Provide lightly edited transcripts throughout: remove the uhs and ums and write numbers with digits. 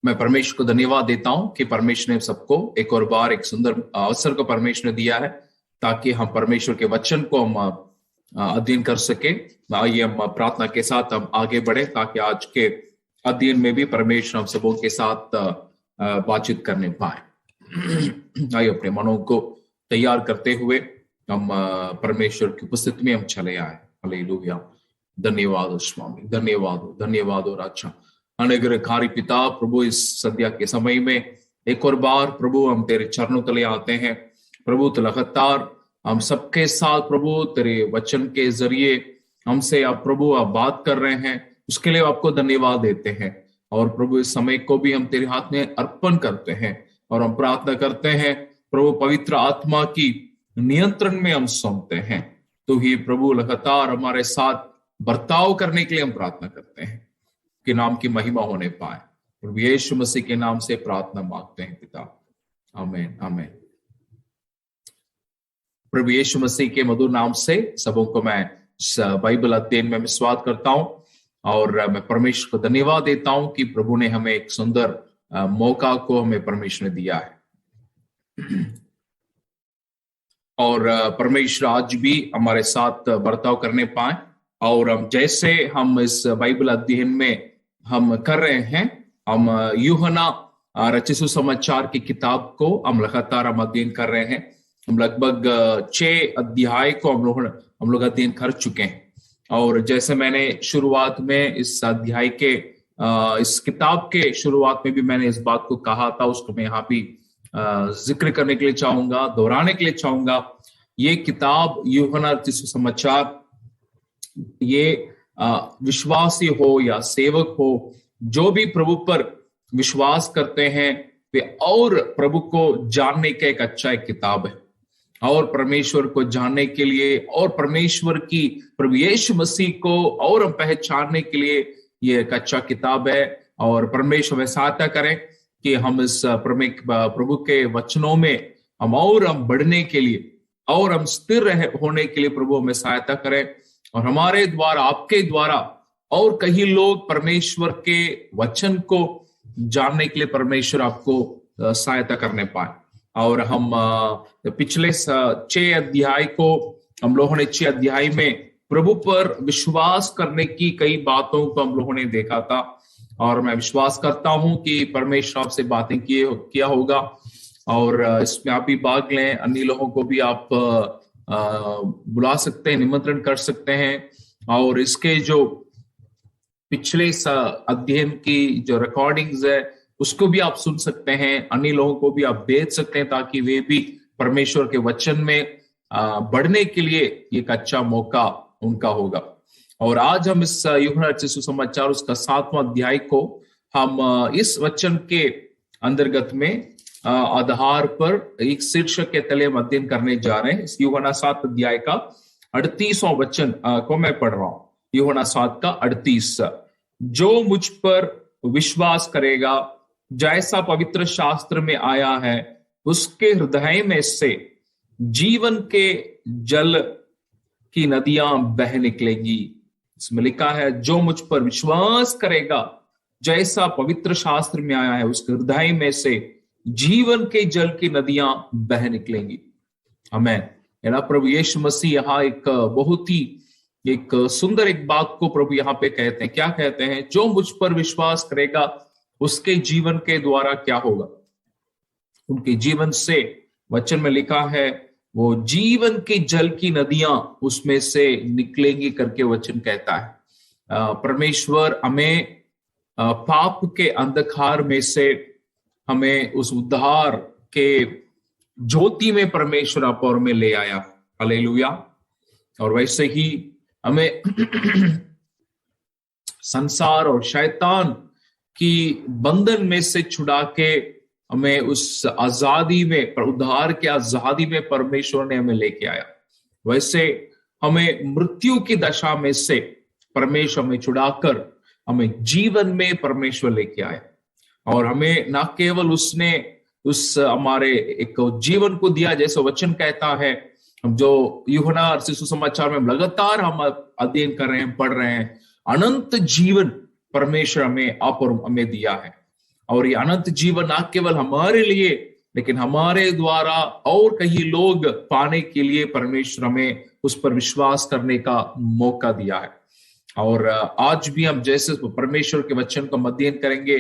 मैं परमेश्वर को धन्यवाद देता हूं कि परमेश्वर ने सबको एक और बार एक सुंदर अवसर को परमेश्वर ने दिया है ताकि हम परमेश्वर के वचन को हम अध्ययन कर सके। आइए हम प्रार्थना के साथ हम आगे बढ़े ताकि आज के अध्ययन में भी परमेश्वर हम सबों के साथ बातचीत करने पाए। आइए अपने मनों को तैयार करते हुए हम परमेश्वर की उपस्थिति में हम चले आए। हालेलुया। धन्यवाद स्वामी, धन्यवाद और अच्छा अनुग्रहकारी पिता प्रभु, इस संध्या के समय में एक और बार प्रभु हम तेरे चरणों तले आते हैं। प्रभु तो लगातार हम सबके साथ प्रभु तेरे वचन के जरिए हमसे आप प्रभु आप बात कर रहे हैं, उसके लिए आपको धन्यवाद देते हैं। और प्रभु इस समय को भी हम तेरे हाथ में अर्पण करते हैं और हम प्रार्थना करते हैं प्रभु पवित्र आत्मा की नियंत्रण में हम सौंपते हैं। तो ही प्रभु लगातार हमारे साथ बर्ताव करने के लिए हम प्रार्थना करते हैं कि नाम की महिमा होने पाए। प्रभु यीशु मसीह के नाम से प्रार्थना मांगते हैं पिता, आमीन आमीन। प्रभु यीशु मसीह के मधुर नाम से सबों को मैं बाइबल अध्ययन में स्वागत करता हूं और मैं परमेश्वर को धन्यवाद देता हूं कि प्रभु ने हमें एक सुंदर मौका को हमें परमेश्वर ने दिया है और परमेश्वर आज भी हमारे साथ बर्ताव करने पाए। और जैसे हम इस बाइबल अध्ययन में हम कर रहे हैं, हम यूहन्ना रचित सुसमाचार की किताब को हम लगातार हम अध्ययन कर रहे हैं। हम लगभग 6 अध्याय को हम लोग अध्ययन कर चुके हैं। और जैसे मैंने शुरुआत में इस अध्याय के इस किताब के शुरुआत में भी मैंने इस बात को कहा था, उसको मैं यहाँ भी जिक्र करने के लिए चाहूंगा, दोहराने के लिए चाहूंगा। ये किताब यूहन्ना रचित सुसमाचार, ये विश्वासी हो या सेवक हो, जो भी प्रभु पर विश्वास करते हैं वे और प्रभु को जानने का एक अच्छा एक किताब है। और परमेश्वर को जानने के लिए और परमेश्वर की प्रभु यीशु मसीह को और हम पहचानने के लिए ये एक अच्छा किताब है। और परमेश्वर में सहायता करें कि हम इस प्रभु के वचनों में हम बढ़ने के लिए और हम स्थिर होने के लिए प्रभु हमें सहायता करें और हमारे द्वारा, आपके द्वारा और कई लोग परमेश्वर के वचन को जानने के लिए परमेश्वर आपको सहायता करने पाए। और हम पिछले 6 अध्याय को हम लोगों ने 6 अध्याय में प्रभु पर विश्वास करने की कई बातों को हम लोगों ने देखा था। और मैं विश्वास करता हूं कि परमेश्वर आपसे बातें किया होगा और इसमें आप भी भाग लें। अन्य लोगों को भी आप बुला सकते हैं, निमंत्रण कर सकते हैं। और इसके जो पिछले अध्ययन की जो रिकॉर्डिंग्स है उसको भी आप सुन सकते हैं, अन्य लोगों को भी आप भेज सकते हैं ताकि वे भी परमेश्वर के वचन में बढ़ने के लिए एक अच्छा मौका उनका होगा। और आज हम इस यूहन्ना रचित सुसमाचार उसका 7वां अध्याय को हम इस वचन के अंतर्गत में आधार पर एक शीर्षक के तले हम अध्ययन करने जा रहे हैं। इस यूहन्ना 7 अध्याय का 38वां वचन को मैं पढ़ रहा हूं। यूहन्ना 7 का 38, जो मुझ पर विश्वास करेगा, जैसा पवित्र शास्त्र में आया है, उसके हृदय में से जीवन के जल की नदियां बह निकलेंगी। इसमें लिखा है, जो मुझ पर विश्वास करेगा, जैसा पवित्र शास्त्र में आया है, उसके हृदय में से जीवन के जल की नदियां बह निकलेंगी। आमीन। प्रभु यीशु मसीह यहाँ एक बहुत ही एक सुंदर एक बात को प्रभु यहाँ पे कहते हैं। क्या कहते हैं? जो मुझ पर विश्वास करेगा उसके जीवन के द्वारा क्या होगा? उनके जीवन से, वचन में लिखा है, वो जीवन के जल की नदियां उसमें से निकलेंगी करके वचन कहता है। परमेश्वर हमें पाप के अंधकार में से हमें उस उद्धार के ज्योति में परमेश्वर आप और में ले आया। हालेलुया। और वैसे ही हमें संसार और शैतान की बंधन में से छुड़ा के हमें उस आजादी में, उद्धार के आजादी में परमेश्वर ने हमें लेके आया। वैसे हमें मृत्यु की दशा में से परमेश्वर हमें छुड़ाकर हमें जीवन में परमेश्वर लेके आया। और हमें ना केवल उसने उस हमारे एक जीवन को दिया, जैसे वचन कहता है, जो यूहन्ना रचित सुसमाचार में लगातार हम अध्ययन कर रहे हैं, पढ़ रहे हैं, अनंत जीवन परमेश्वर हमें आप और हमें दिया है। और ये अनंत जीवन न केवल हमारे लिए लेकिन हमारे द्वारा और कई लोग पाने के लिए परमेश्वर हमें उस पर विश्वास करने का मौका दिया है। और आज भी हम जैसे परमेश्वर के वचन को अध्ययन करेंगे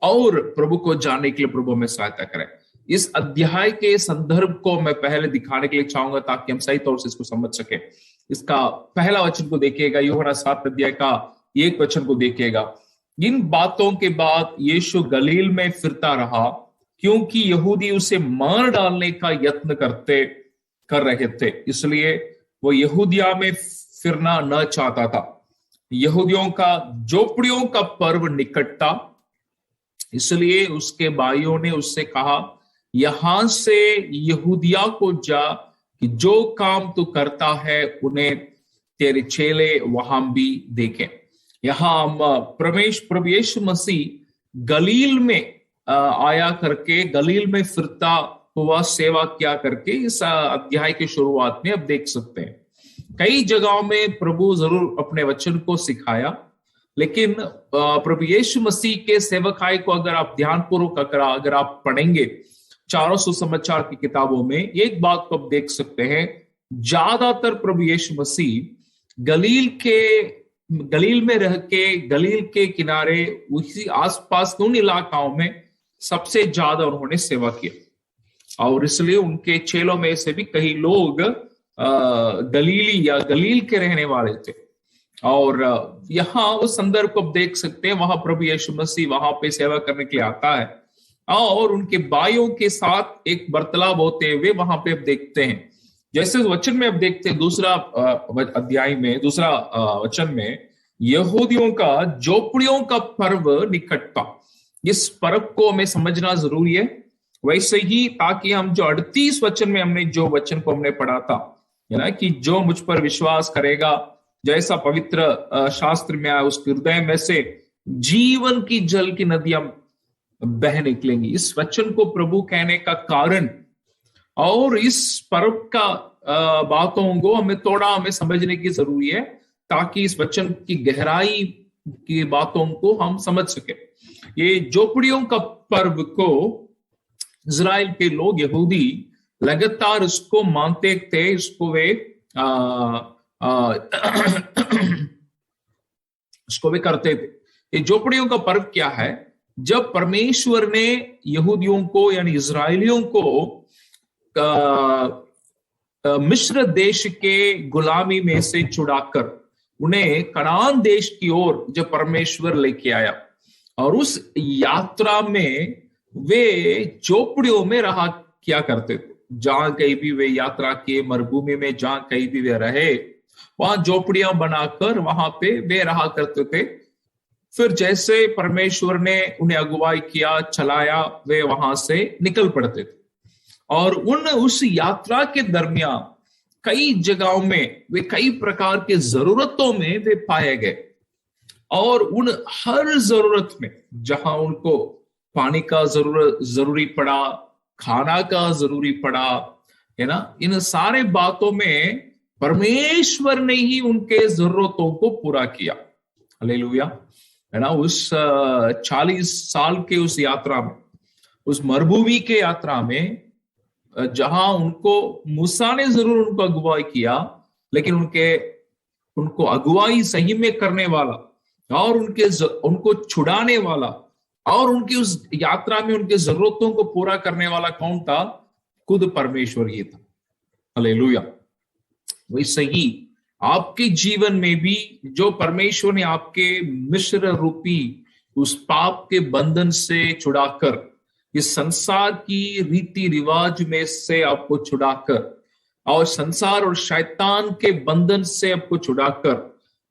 और प्रभु को जानने के लिए प्रभु हमें सहायता करें। इस अध्याय के संदर्भ को मैं पहले दिखाने के लिए चाहूंगा ताकि हम सही तौर से इसको समझ सके। इसका पहला वचन को देखिएगा, यूहन्ना 7 अध्याय का 1 वचन को देखिएगा। इन बातों के बाद यीशु गलील में फिरता रहा, क्योंकि यहूदी उसे मार डालने का यत्न कर रहे थे, इसलिए वो यहूदिया में फिरना न चाहता था। यहूदियों का झोपड़ियों का पर्व निकट था, इसलिए उसके भाइयों ने उससे कहा, यहां से यहूदिया को जा कि जो काम तू करता है उन्हें तेरे चेले वहां भी देखें। यहां हम प्रभु यीशु मसीह गलील में आया करके, गलील में फिरता हुआ सेवा क्या करके इस अध्याय की शुरुआत में अब देख सकते हैं। कई जगहों में प्रभु जरूर अपने वचन को सिखाया, लेकिन प्रभु यीशु मसीह के सेवकाई को अगर आप ध्यानपूर्वक अगर आप पढ़ेंगे चारों सुसमाचार की किताबों में, एक बात को आप देख सकते हैं, ज्यादातर प्रभु यीशु मसीह गलील में रह के, गलील के किनारे उसी आसपास के उन इलाकाओं में सबसे ज्यादा उन्होंने सेवा किया। और इसलिए उनके चेलों में से भी कई लोग गलीली या गलील के रहने वाले थे। और यहाँ उस संदर्भ को आप देख सकते हैं, वहां प्रभु यीशु मसीह वहां पे सेवा करने के लिए आता है और उनके भाइयों के साथ एक वार्तालाप होते हुए वहां पे आप देखते हैं। जैसे वचन में आप देखते हैं दूसरा अध्याय में, दूसरा वचन में, यहूदियों का झोपड़ियों का पर्व निकट था। इस पर्व को हमें समझना जरूरी है। वैसे ही ताकि हम जो 38 वचन में हमने जो वचन को हमने पढ़ा था ना, कि जो मुझ पर विश्वास करेगा, जैसा पवित्र शास्त्र में आया, उसके हृदय में से जीवन की जल की नदियां बह निकलेंगी। इस वचन को प्रभु कहने का कारण और इस पर्व का बातों को हमें समझने की जरूरी है ताकि इस वचन की गहराई की बातों को हम समझ सके। ये झोपड़ियों का पर्व को इजराइल के लोग, यहूदी लगातार इसको मानते थे, इसको वे इसको वे करते थे। ये झोपड़ियों का पर्व क्या है? जब परमेश्वर ने यहूदियों को यानी इजराइलियों को मिस्र देश के गुलामी में से छुड़ाकर उन्हें कनान देश की ओर जब परमेश्वर लेके आया, और उस यात्रा में वे झोपड़ियों में रहा क्या करते थे। जहां कहीं भी वे यात्रा किए, मरुभूमि में जहां कहीं भी वे रहे, वहां झोपड़ियां बनाकर वहां पे वे रहा करते थे। फिर जैसे परमेश्वर ने उन्हें अगुवाई किया, चलाया, वे वहां से निकल पड़ते थे। और उस यात्रा के दरमियान कई जगहों में वे कई प्रकार के जरूरतों में वे पाए गए, और उन हर जरूरत में जहां उनको पानी का जरूरी पड़ा, खाना का जरूरी पड़ा, है ना, इन सारे बातों में परमेश्वर ने ही उनके जरूरतों को पूरा किया। हालेलुया, है ना। उस 40 साल के उस यात्रा में, उस मरुभूमि के यात्रा में, जहां उनको मूसा ने जरूर उनको अगुवाई किया, लेकिन उनको अगुवाई सही में करने वाला और उनको छुड़ाने वाला और उनकी उस यात्रा में उनके जरूरतों को पूरा करने वाला कौन था? खुद परमेश्वर ये था। हालेलुया। वैसे ही आपके जीवन में भी जो परमेश्वर ने आपके मिस्र रूपी उस पाप के बंधन से छुड़ाकर, इस संसार की रीति रिवाज में से आपको छुड़ाकर, और संसार और शैतान के बंधन से आपको छुड़ाकर,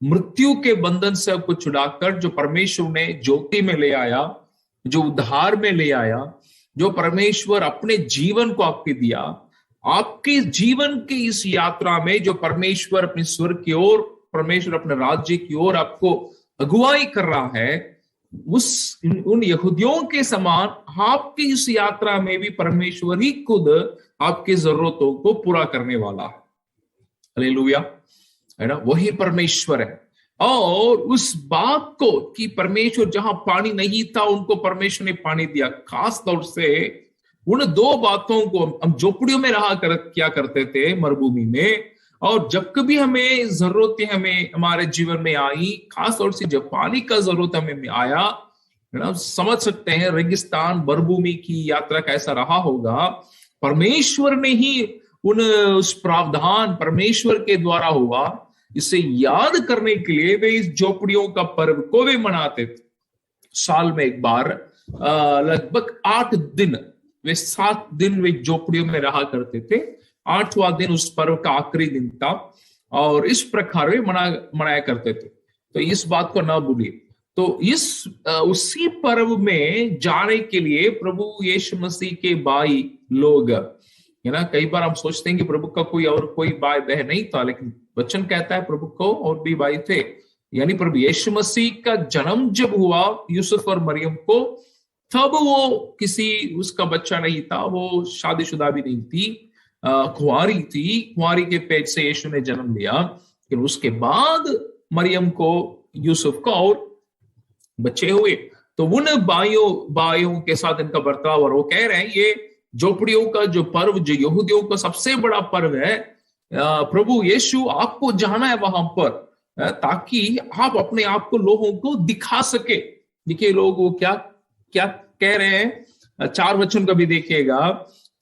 मृत्यु के बंधन से आपको छुड़ाकर, जो परमेश्वर ने ज्योति में ले आया, जो उद्धार में ले आया, जो परमेश्वर अपने जीवन को आपके दिया, आपके जीवन की इस यात्रा में जो परमेश्वर अपने स्वर्ग की ओर, परमेश्वर अपने राज्य की ओर आपको अगुवाई कर रहा है, उन यहूदियों के समान आपकी इस यात्रा में भी परमेश्वर ही खुद आपकी जरूरतों को पूरा करने वाला है। हालेलुया, है ना। वही परमेश्वर है। और उस बात को कि परमेश्वर जहां पानी नहीं था उनको परमेश्वर ने पानी दिया। खास तौर से उन दो बातों को हम झोपड़ियों में रहा क्या करते थे मरुभूमि में, और जब कभी हमें जरूरतें हमें हमारे जीवन में आई, खास तौर से जब पानी का जरूरत हमें आया, समझ सकते हैं रेगिस्तान मरुभूमि की यात्रा कैसा रहा होगा। परमेश्वर ने ही उस प्रावधान परमेश्वर के द्वारा हुआ, इसे याद करने के लिए वे इस झोपड़ियों का पर्व को वे मनाते थे। साल में एक बार लगभग 8 दिन, वे 7 दिन वे झोपड़ियों में रहा करते थे। 8वां दिन उस पर्व का आखिरी दिन था और इस प्रकार वे मनाया करते थे। तो इस बात को ना भूलिए। तो उसी पर्व में जाने के लिए प्रभु यीशु मसीह के भाई लोग, है ना, कई बार हम सोचते हैं कि प्रभु का कोई भाई बहन नहीं था, लेकिन वचन कहता है प्रभु को और भी भाई थे। यानी प्रभु यीशु मसीह का जन्म जब हुआ यूसुफ और मरियम को, तब वो उसका बच्चा नहीं था, वो शादीशुदा भी नहीं थी, कुंवारी थी। कुंवारी के पेट से यीशु ने जन्म लिया। लेकिन उसके बाद मरियम को, यूसुफ को और बच्चे हुए। तो उन भाइयों के साथ इनका बर्ताव, और वो कह रहे हैं ये झोपड़ियों का जो पर्व, जो यहूदियों का सबसे बड़ा पर्व है, प्रभु यीशु आपको जाना है वहां पर, ताकि आप अपने आप को लोगों को दिखा सके। देखिए लोग वो क्या क्या कह रहे हैं, 4 वचन का भी देखिएगा।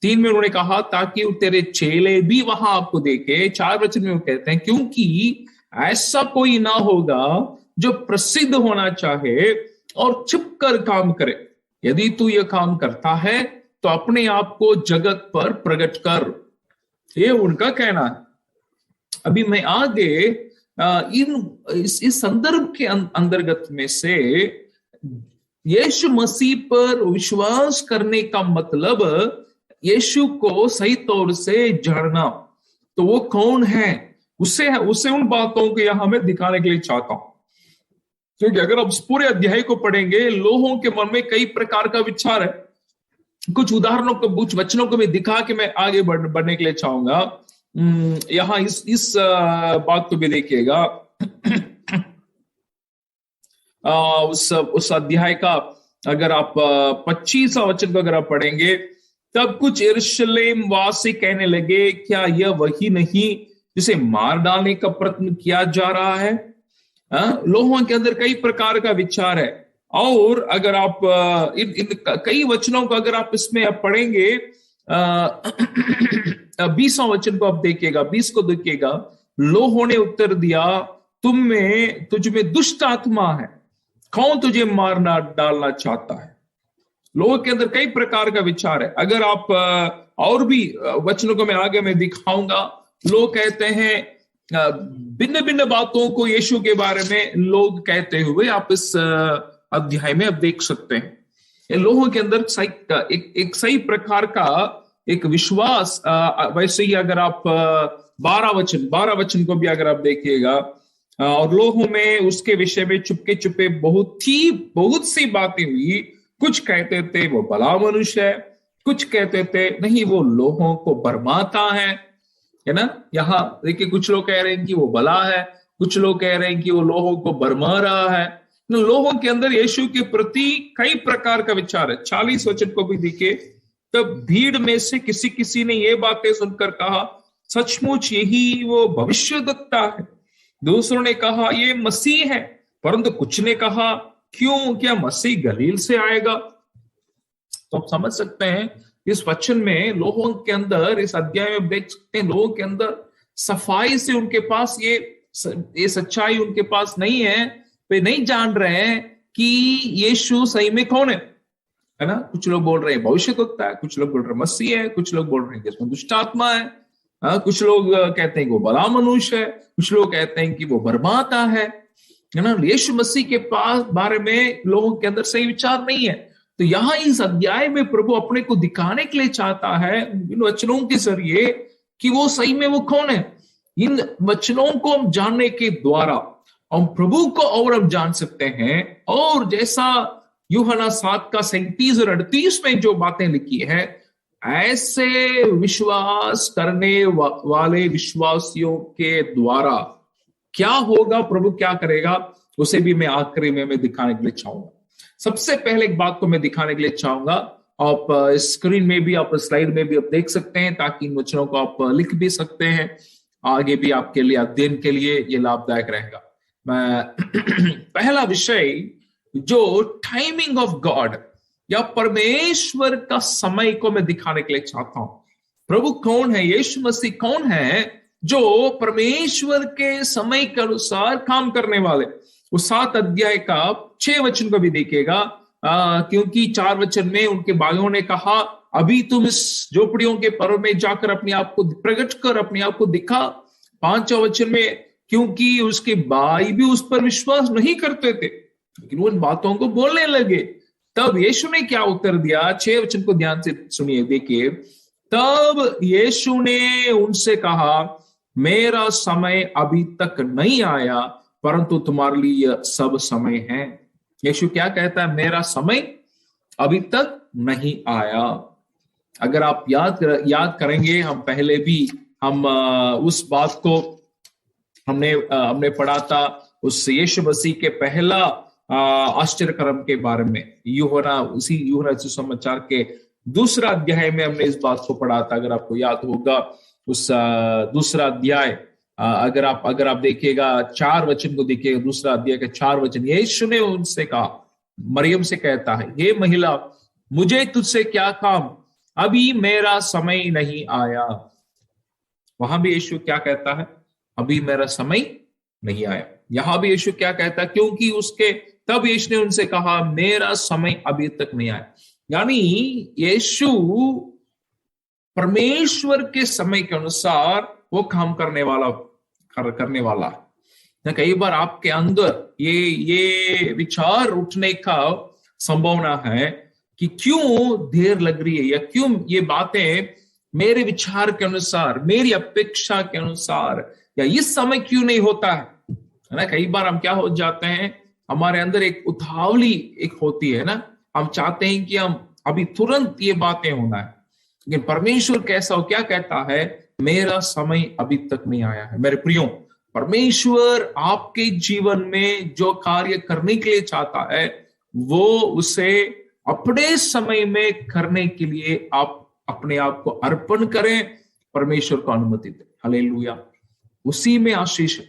3 में उन्होंने कहा ताकि तेरे चेले भी वहां आपको देखे। 4 वचन में वो कहते हैं क्योंकि ऐसा कोई ना होगा जो प्रसिद्ध होना चाहे और छिप कर काम करे। यदि तू ये काम करता है तो अपने आप को जगत पर प्रकट कर, ये उनका कहना है। अभी मैं आगे इस संदर्भ के अंतर्गत में से यीशु मसीह पर विश्वास करने का मतलब यीशु को सही तौर से जानना। तो वो कौन है, उसे उन बातों को यहां मैं दिखाने के लिए चाहता हूं। क्योंकि अगर आप पूरे अध्याय को पढ़ेंगे, लोगों के मन में कई प्रकार का विचार है। कुछ उदाहरणों को, कुछ वचनों को मैं दिखा के मैं आगे बढ़ने के लिए चाहूंगा। यहां इस बात को भी देखिएगा। उस अध्याय का अगर आप 25वां वचन को अगर आप पढ़ेंगे, तब कुछ यरूशलेम वासी कहने लगे, क्या यह वही नहीं जिसे मार डालने का प्रयत्न किया जा रहा है? लोगों के अंदर कई प्रकार का विचार है। और अगर आप इन कई वचनों को अगर आप इसमें आप पढ़ेंगे, 20वां वचन को आप देखिएगा, 20 को देखिएगा। लोगों ने उत्तर दिया, तुझ में दुष्ट आत्मा है, कौन तुझे मारना डालना चाहता है? लोगों के अंदर कई प्रकार का विचार है। अगर आप और भी वचनों को मैं आगे में दिखाऊंगा, लोग कहते हैं भिन्न भिन्न बातों को यीशु के बारे में लोग कहते हुए आप इस अध्याय में आप देख सकते हैं। लोगों के अंदर एक सही प्रकार का एक विश्वास। वैसे ही अगर आप 12 वचन को भी अगर आप देखिएगा, और लोगों में उसके विषय में चुपके चुपे बहुत सी बातें हुई। कुछ कहते थे वो भला मनुष्य है, कुछ कहते थे नहीं वो लोगों को भरमाता है ना। यहाँ देखिए, कुछ लोग कह रहे हैं कि वो भला है, कुछ लोग कह रहे हैं कि वो लोगों को भरमा रहा है। लोगों के अंदर यीशु के प्रति कई प्रकार का विचार है। 40 वचन को भी देखिए, तब भीड़ में से किसी ने ये बातें सुनकर कहा, सचमुच यही वो भविष्यद्वक्ता है। दूसरों ने कहा ये मसीह है, परंतु कुछ ने कहा क्यों, क्या मसीह गलील से आएगा? तो आप समझ सकते हैं इस वचन में लोगों के अंदर, इस अध्याय में देख सकते हैं लोगों के अंदर सफाई से उनके पास ये सच्चाई उनके पास नहीं है। वे नहीं जान रहे हैं कि यीशु सही में कौन है ना। कुछ लोग बोल रहे हैं भविष्यद्वक्ता है, कुछ लोग बोल रहे हैं मसीह है, कुछ लोग बोल रहे हैं कि इसमें दुष्ट आत्मा है, कुछ लोग कहते हैं कि वो भला मनुष्य है, कुछ लोग कहते हैं कि वो भरमाता है ना। यीशु मसीह के पास बारे में लोगों के अंदर सही विचार नहीं है। तो यहां इस अध्याय में प्रभु अपने को दिखाने के लिए चाहता है इन वचनों के जरिए कि वो सही में वो कौन है। इन वचनों को हम जानने के द्वारा हम प्रभु को और हम जान सकते हैं। और जैसा यूहन्ना 7 का 37 और 38 में जो बातें लिखी है, ऐसे विश्वास करने वाले विश्वासियों के द्वारा क्या होगा, प्रभु क्या करेगा, उसे भी मैं आखिरी में मैं दिखाने के लिए चाहूंगा। सबसे पहले एक बात को मैं दिखाने के लिए चाहूंगा, आप स्क्रीन में भी, आप स्लाइड में भी आप देख सकते हैं, ताकि इन वचनों को आप लिख भी सकते हैं, आगे भी आपके लिए अध्ययन के लिए ये लाभदायक रहेगा। मैं पहला विषय जो टाइमिंग ऑफ गॉड या परमेश्वर का समय को मैं दिखाने के लिए चाहता हूं। प्रभु कौन है, यीशु मसीह कौन है जो परमेश्वर के समय के अनुसार काम करने वाले। उस 7 अध्याय का 6 वचन को भी देखिएगा, क्योंकि 4 वचन में उनके भाइयों ने कहा, अभी तुम इस झोपड़ियों के पर्व में जाकर अपने आप को प्रकट कर, अपने आप को दिखा। 5 वचन में, क्योंकि उसके भाई भी उस पर विश्वास नहीं करते थे, लेकिन वो इन बातों को बोलने लगे। तब यीशु ने क्या उत्तर दिया, 6 वचन को ध्यान से सुनिए, देखिए। तब यीशु ने उनसे कहा, मेरा समय अभी तक नहीं आया, परंतु तुम्हारे लिए यह सब समय है। यीशु क्या कहता है, मेरा समय अभी तक नहीं आया। अगर आप याद करेंगे, हम पहले भी हम उस बात को हमने पढ़ा था, उस यीशु मसीह के पहला आश्चर्य कर्म के बारे में, यूहन्ना सुसमाचार के 2 अध्याय में हमने इस बात को पढ़ा था। अगर आपको याद होगा, उस 2 अध्याय अगर आप देखिएगा, 4 वचन को देखिएगा, 2 अध्याय के 4 वचन, यीशु ने उनसे कहा, मरियम से कहता है, हे महिला, मुझे तुझसे क्या काम, अभी मेरा समय नहीं आया। वहां भी यीशु क्या कहता है, अभी मेरा समय नहीं आया। यहां भी यीशु क्या कहता है, क्योंकि उसके, तब यीशु ने उनसे कहा, मेरा समय अभी तक नहीं आया। यानी यीशु परमेश्वर के समय के अनुसार वो काम करने वाला है। कई बार आपके अंदर ये विचार उठने का संभावना है कि क्यों देर लग रही है, या क्यों ये बातें मेरे विचार के अनुसार, मेरी अपेक्षा के अनुसार, या इस समय क्यों नहीं होता है ना। कई बार हम क्या हो जाते हैं, हमारे अंदर एक उतावली एक होती है ना, हम चाहते हैं कि हम अभी तुरंत ये बातें होना है। लेकिन परमेश्वर कैसा हो, क्या कहता है, मेरा समय अभी तक नहीं आया है। मेरे प्रियो, परमेश्वर आपके जीवन में जो कार्य करने के लिए चाहता है, वो उसे अपने समय में करने के लिए आप अपने आप को अर्पण करें, परमेश्वर को अनुमति दें। हालेलुया, उसी में आशीष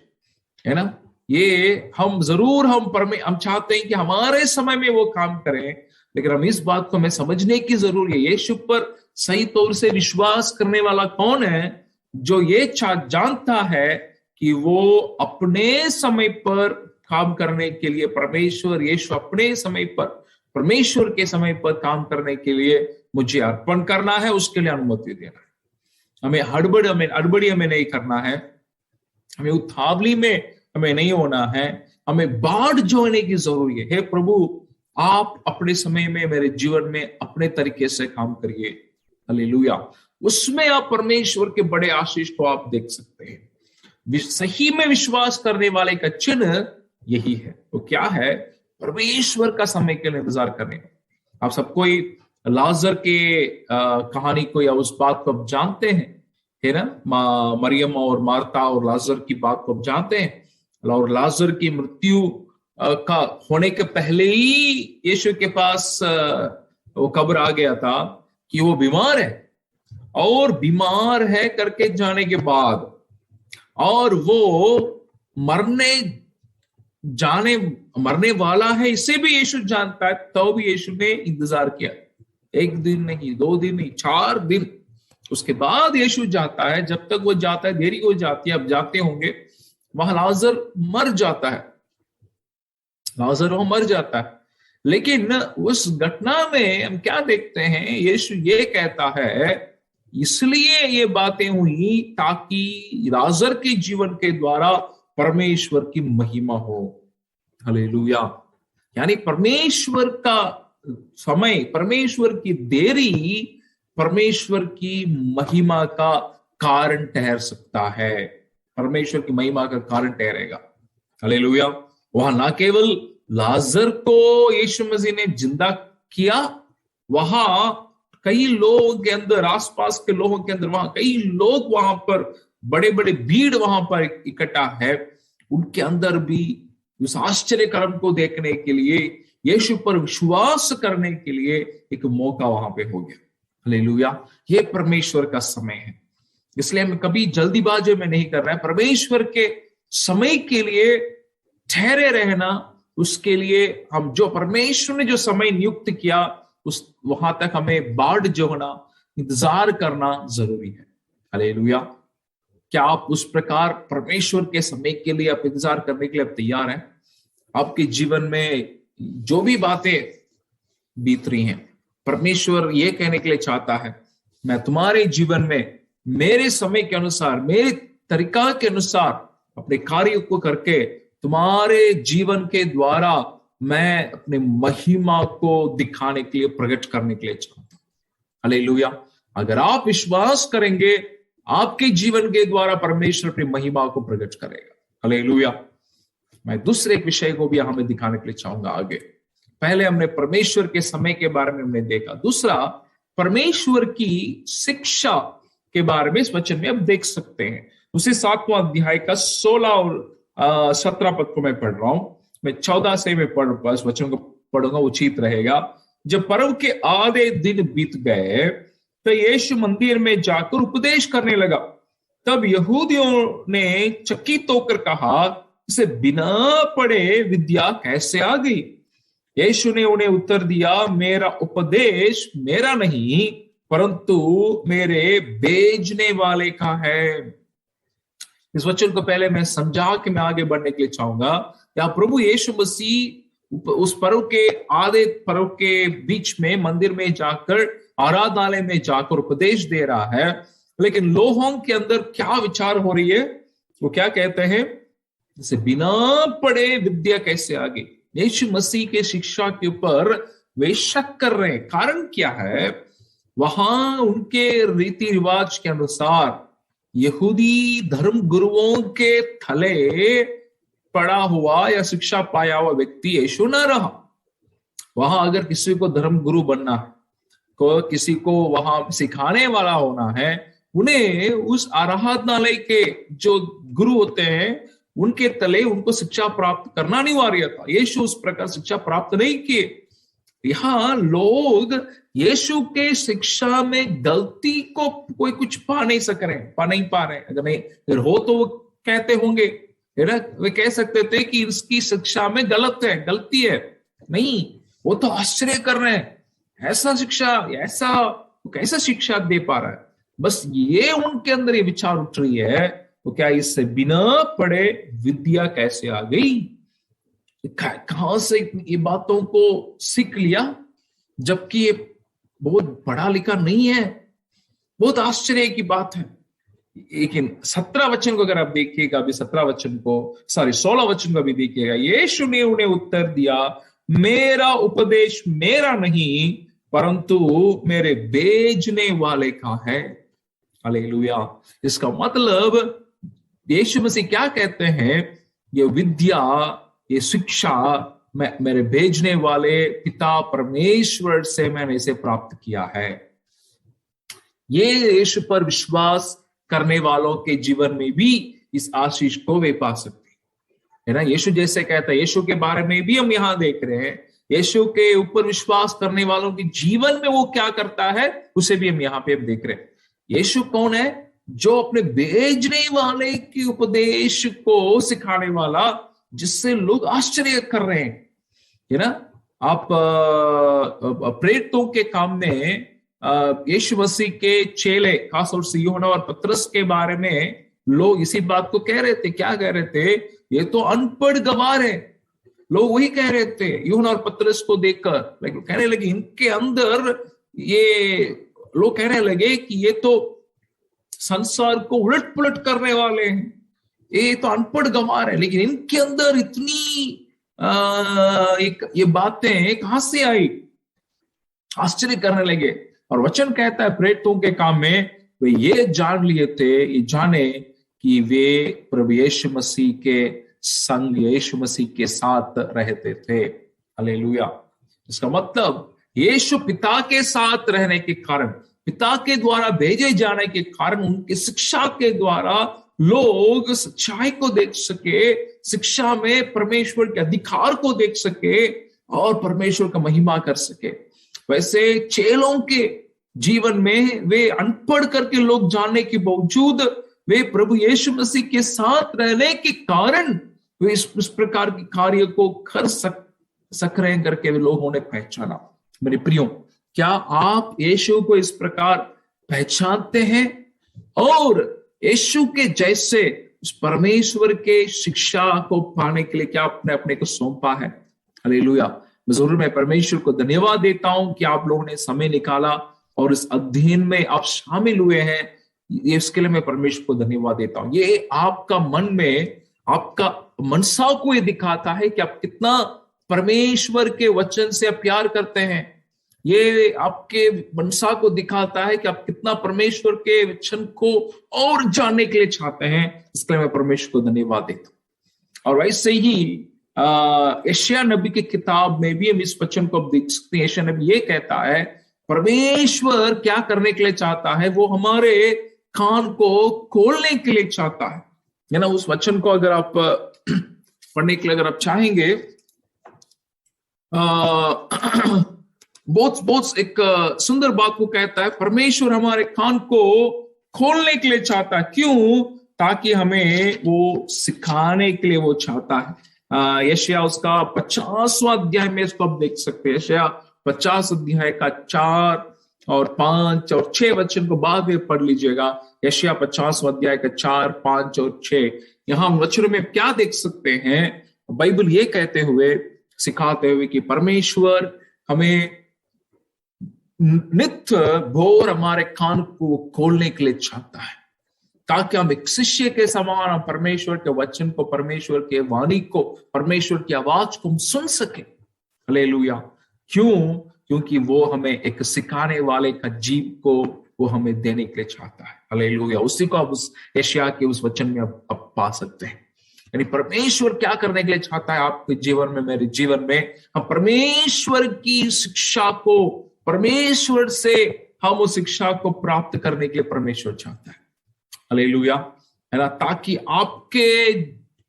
है ना। ये हम चाहते हैं कि हमारे समय में वो काम करें, लेकिन हम इस बात को हमें समझने की जरूरत है, यीशु पर सही तौर से विश्वास करने वाला कौन है, जो ये जानता है कि वो अपने समय पर काम करने के लिए, परमेश्वर यीशु अपने समय पर, परमेश्वर के समय पर काम करने के लिए मुझे अर्पण करना है, उसके लिए अनुमति देना है। हमें हड़बड़ी हमें नहीं करना है, हमें उतावली में हमें नहीं होना है, हमें बाट जोड़ने की जरूरी है। हे प्रभु, आप अपने समय में मेरे जीवन में अपने तरीके से काम करिए। हालेलुया, उसमें आप परमेश्वर के बड़े आशीष को आप देख सकते हैं। सही में विश्वास करने वाले का चिन्ह यही है। तो क्या है, परमेश्वर का समय के लिए इंतजार करने। आप सबको लाजर के कहानी को या उस बात को आप जानते हैं, है ना। मरियम और मार्था और लाजर की बात को आप जानते हैं। और लाजर की मृत्यु का होने के पहले ही यीशु के पास वो खबर आ गया था कि वो बीमार है, और बीमार है करके जाने के बाद, और वो मरने वाला है, इसे भी यीशु जानता है। तो भी यीशु ने इंतजार किया, 1 दिन नहीं, 2 दिन नहीं, 4 दिन। उसके बाद यीशु जाता है, जब तक वो जाता है देरी हो जाती है। अब जाते होंगे, वहां लाजर मर जाता है, मर जाता है। लेकिन उस घटना में हम क्या देखते हैं, यीशु ये कहता है, इसलिए ये बातें हुई ताकि लाजर के जीवन के द्वारा परमेश्वर की महिमा हो। हालेलुया, यानी परमेश्वर का समय, परमेश्वर की देरी परमेश्वर की महिमा का कारण ठहर सकता है, परमेश्वर की महिमा का कारण ठहरेगा। हालेलुया, वहां ना केवल लाजर को यीशु मसीह ने जिंदा किया, वहां कई लोगों के अंदर, आसपास के लोगों के अंदर, वहां कई लोग, वहां पर बड़े बड़े भीड़ वहां पर इकट्ठा है, उनके अंदर भी उस आश्चर्य कर्म को देखने के लिए, यीशु पर विश्वास करने के लिए एक मौका वहां पे हो गया। हालेलुया। ये परमेश्वर का समय है, इसलिए हम कभी जल्दीबाजी में नहीं कर रहे हैं। परमेश्वर के समय के लिए ठहरे रहना, उसके लिए हम जो परमेश्वर ने जो समय नियुक्त किया उस वहां तक हमें बाढ़ जो होना, इंतजार करना जरूरी है। हालेलुया। क्या आप उस प्रकार परमेश्वर के समय के लिए आप इंतजार करने के लिए आप तैयार हैं? आपके जीवन में जो भी बातें बीत रही हैं, परमेश्वर ये कहने के लिए चाहता है, मैं तुम्हारे जीवन में मेरे समय के अनुसार, मेरे तरीका के अनुसार अपने कार्य को करके तुम्हारे जीवन के द्वारा मैं अपने महिमा को दिखाने के लिए, प्रकट करने के लिए चाहता हूं। हालेलुया। अगर आप विश्वास करेंगे, आपके जीवन के द्वारा परमेश्वर अपनी महिमा को प्रकट करेगा। हालेलुया। मैं दूसरे एक विषय को भी यहां में दिखाने के लिए चाहूंगा आगे। पहले हमने परमेश्वर के समय के बारे में हमने देखा, दूसरा परमेश्वर की शिक्षा के बारे में इस वचन में अब देख सकते हैं। उसी 7वां अध्याय का 16 और 17 पद को मैं पढ़ रहा हूं। मैं 14 से मैं पढ़ इस वचन को पढ़ूंगा, उचित रहेगा। जब पर्व के आधे दिन बीत गए तो यीशु मंदिर में जाकर उपदेश करने लगा। तब यहूदियों ने चकित होकर कहा, इसे बिना पढ़े विद्या कैसे आ गई? यीशु ने उन्हें उत्तर दिया, मेरा उपदेश मेरा नहीं परंतु मेरे भेजने वाले का है। इस वचन को पहले मैं समझा के मैं आगे बढ़ने के लिए चाहूंगा। या प्रभु यीशु मसीह उस पर्व के आधे पर्व के बीच में मंदिर में जाकर, आराधनालय में जाकर उपदेश दे रहा है, लेकिन लोगों के अंदर क्या विचार हो रही है? वो क्या कहते हैं? जैसे बिना पढ़े विद्या कैसे आ गई? यीशु मसीह के शिक्षा के ऊपर वे शक कर रहे हैं। कारण क्या है? वहां उनके रीति रिवाज के अनुसार यहूदी धर्म गुरुओं के थले पढ़ा हुआ या शिक्षा पाया हुआ व्यक्ति यीशु न रहा। वहां अगर किसी को धर्म गुरु बनना है, को किसी को वहां सिखाने वाला होना है, उन्हें उस आराधनालय के जो गुरु होते हैं उनके तले उनको शिक्षा प्राप्त करना अनिवार्य था। यीशु उस प्रकार शिक्षा प्राप्त नहीं किए। यहां लोग यीशु के शिक्षा में गलती को कोई कुछ पा नहीं पा रहे। अगर नहीं अगर हो तो वो कहते होंगे, वे कह सकते थे कि इसकी शिक्षा में गलती है। नहीं, वो तो आश्चर्य कर रहे हैं, ऐसा शिक्षा, ऐसा कैसा शिक्षा दे पा रहा है। बस ये उनके अंदर ये विचार उठ रही है, तो क्या इससे बिना पढ़े विद्या कैसे आ गई? कहां से ये बातों को सीख लिया, जबकि ये बहुत पढ़ा लिखा नहीं है। बहुत आश्चर्य की बात है। लेकिन 17 वचन को अगर आप देखिएगा, अभी 16 वचन को भी देखिएगा। यीशु ने उन्हें उत्तर दिया, मेरा उपदेश मेरा नहीं परंतु मेरे भेजने वाले का है। हालेलुया। इसका मतलब यीशु मसीह क्या कहते हैं? ये विद्या, ये शिक्षा मेरे भेजने वाले पिता परमेश्वर से मैंने इसे प्राप्त किया है। ये यीशु पर विश्वास करने वालों के जीवन में भी इस आशीष को वे पा सकते है ना। यीशु जैसे कहता है, यीशु के बारे में भी हम यहां देख रहे हैं, यीशु के ऊपर विश्वास करने वालों के जीवन में वो क्या करता है उसे भी हम यहाँ पे देख रहे हैं। यीशु कौन है? जो अपने भेजने वाले के उपदेश को सिखाने वाला, जिससे लोग आश्चर्य कर रहे हैं, है ना। आप प्रेरितों के काम में यीशु मसीह के चेले, खासतौर से यूहन्ना और पतरस के बारे में लोग इसी बात को कह रहे थे। क्या कह रहे थे? ये तो अनपढ़ गवार है। लोग वही कह रहे थे यूहन्ना और पतरस को देखकर। कहने लगे इनके अंदर, ये लोग कहने लगे कि ये तो संसार को उलट पुलट करने वाले हैं, ये तो अनपढ़ गवार है। लेकिन इनके अंदर इतनी ये बातें कहां से आई? आश्चर्य करने लगे। और वचन कहता है प्रेरितों के काम में वे ये जान लिए थे, ये जाने कि वे प्रभु यीशु मसीह के संग, यीशु मसीह के साथ रहते थे। हालेलुया। इसका मतलब यीशु पिता के साथ रहने के कारण, पिता के द्वारा भेजे जाने के कारण, उनकी शिक्षा के द्वारा लोग सच्चाई को देख सके, शिक्षा में परमेश्वर के अधिकार को देख सके और परमेश्वर का महिमा कर सके। वैसे चेलों के जीवन में वे अनपढ़ करके लोग जानने के बावजूद वे प्रभु यीशु मसीह के साथ रहने के कारण वे इस प्रकार के कार्य को कर सक रहे करके वे लोगों ने पहचाना। मेरे प्रियो, क्या आप यीशु को इस प्रकार पहचानते हैं और यीशु के जैसे उस परमेश्वर के शिक्षा को पाने के लिए क्या आपने अपने को सौंपा है? हालेलुया। मैं परमेश्वर को धन्यवाद देता हूं कि आप लोगों ने समय निकाला और इस अध्ययन में आप शामिल हुए हैं। इसके लिए मैं परमेश्वर को धन्यवाद देता हूं। ये आपका मन में आपका मनसा को ये दिखाता है कि आप कितना परमेश्वर के वचन से प्यार करते हैं। ये आपके मनसा को दिखाता है कि आप कितना परमेश्वर के वचन को और जानने के लिए चाहते हैं। इसके लिए मैं परमेश्वर को धन्यवाद देता हूं। और वैसे ही यशायाह नबी की किताब में भी हम इस वचन को देख सकते हैं। यशायाह नबी ये कहता है, परमेश्वर क्या करने के लिए चाहता है? वो हमारे कान को खोलने के लिए चाहता है ना। उस वचन को अगर आप पढ़ने के लिए अगर आप चाहेंगे, बहुत एक सुंदर बात को कहता है, परमेश्वर हमारे कान को खोलने के लिए चाहता है। क्यों? ताकि हमें वो सिखाने के लिए वो चाहता है। यशायाह उसका 50वां अध्याय में इसको आप देख सकते हैं। यशायाह 50 अध्याय का 4 और 5 और 6 वचन को बाद में पढ़ लीजिएगा। यशायाह 50वां अध्याय का 4, 5 और 6। यहां वचनों में क्या देख सकते हैं? बाइबल ये कहते हुए सिखाते हुए कि परमेश्वर हमें नित्य भोर हमारे कान को खोलने के लिए चाहता है, ताकि हम एक शिष्य के समान हम परमेश्वर के वचन को, परमेश्वर के वाणी को, परमेश्वर की आवाज को हम सुन सके। हालेलुया। क्यों? क्योंकि वो हमें एक सिखाने वाले का जीव को वो हमें देने के लिए चाहता है। हालेलुया। उसी को आप उस यशायाह के उस वचन में आप पा सकते हैं। यानी परमेश्वर क्या करने के लिए चाहता है आपके जीवन में, मेरे जीवन में? हम परमेश्वर की शिक्षा को, परमेश्वर से हम उस शिक्षा को प्राप्त करने के लिए परमेश्वर चाहता है। हालेलुया, है ना। ताकि आपके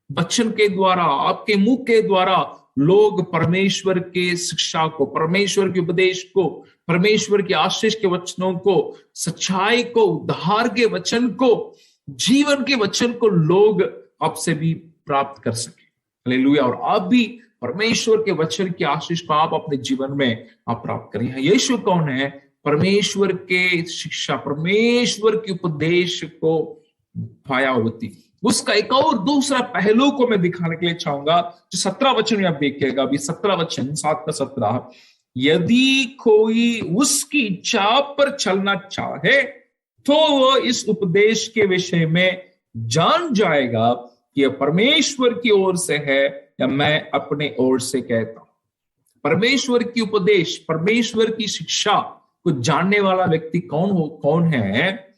वचन के द्वारा, आपके मुंह के द्वारा लोग परमेश्वर के शिक्षा को, परमेश्वर के उपदेश को, परमेश्वर के आशीष के वचनों को, सच्चाई को, उद्धार के वचन को, जीवन के वचन को लोग आपसे भी प्राप्त कर सके। हालेलुया। और आप भी परमेश्वर के वचन की आशीष को आप अपने जीवन में आप प्राप्त करें। यीशु कौन है? परमेश्वर के शिक्षा, परमेश्वर के उपदेश को पाया होती। उसका एक और दूसरा पहलू को मैं दिखाने के लिए चाहूंगा, जो 17 वचन में आप देखिएगा। अभी 17 वचन, 7 का 17, यदि कोई उसकी इच्छा पर चलना चाहे तो वह इस उपदेश के विषय में जान जाएगा कि यह परमेश्वर की ओर से है या मैं अपने ओर से कहता हूं। परमेश्वर की उपदेश, परमेश्वर की शिक्षा को जानने वाला व्यक्ति कौन है?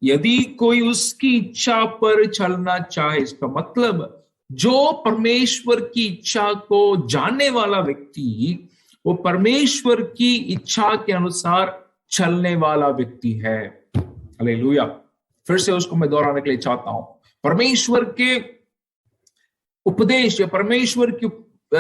यदि कोई उसकी इच्छा पर चलना चाहे, इसका मतलब जो परमेश्वर की इच्छा को जानने वाला व्यक्ति, वो परमेश्वर की इच्छा के अनुसार चलने वाला व्यक्ति है। हालेलुया। फिर से उसको मैं दोहराने के लिए चाहता हूं। परमेश्वर के उपदेश या परमेश्वर की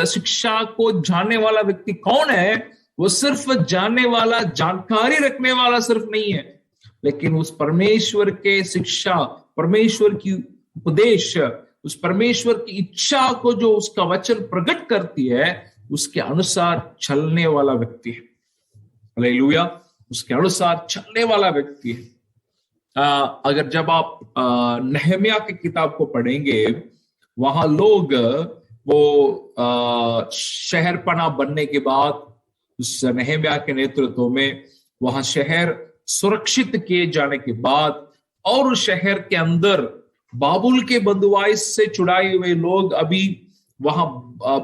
शिक्षा को जानने वाला व्यक्ति कौन है? वो सिर्फ जानने वाला, जानकारी रखने वाला सिर्फ नहीं है, लेकिन उस परमेश्वर के शिक्षा, परमेश्वर की उपदेश, उस परमेश्वर की इच्छा को जो उसका वचन प्रकट करती है, उसके अनुसार चलने वाला व्यक्ति है। हालेलुया। उसके अनुसार चलने वाला व्यक्ति है। अगर जब आप नहम्याह की किताब को पढ़ेंगे, वहां लोग वो शहर पनाह बनने के बाद उस नहम्याह के नेतृत्व में वहां शहर सुरक्षित किए जाने के बाद और उस शहर के अंदर बाबुल के बंदुआई से छुड़ाए हुए लोग अभी वहां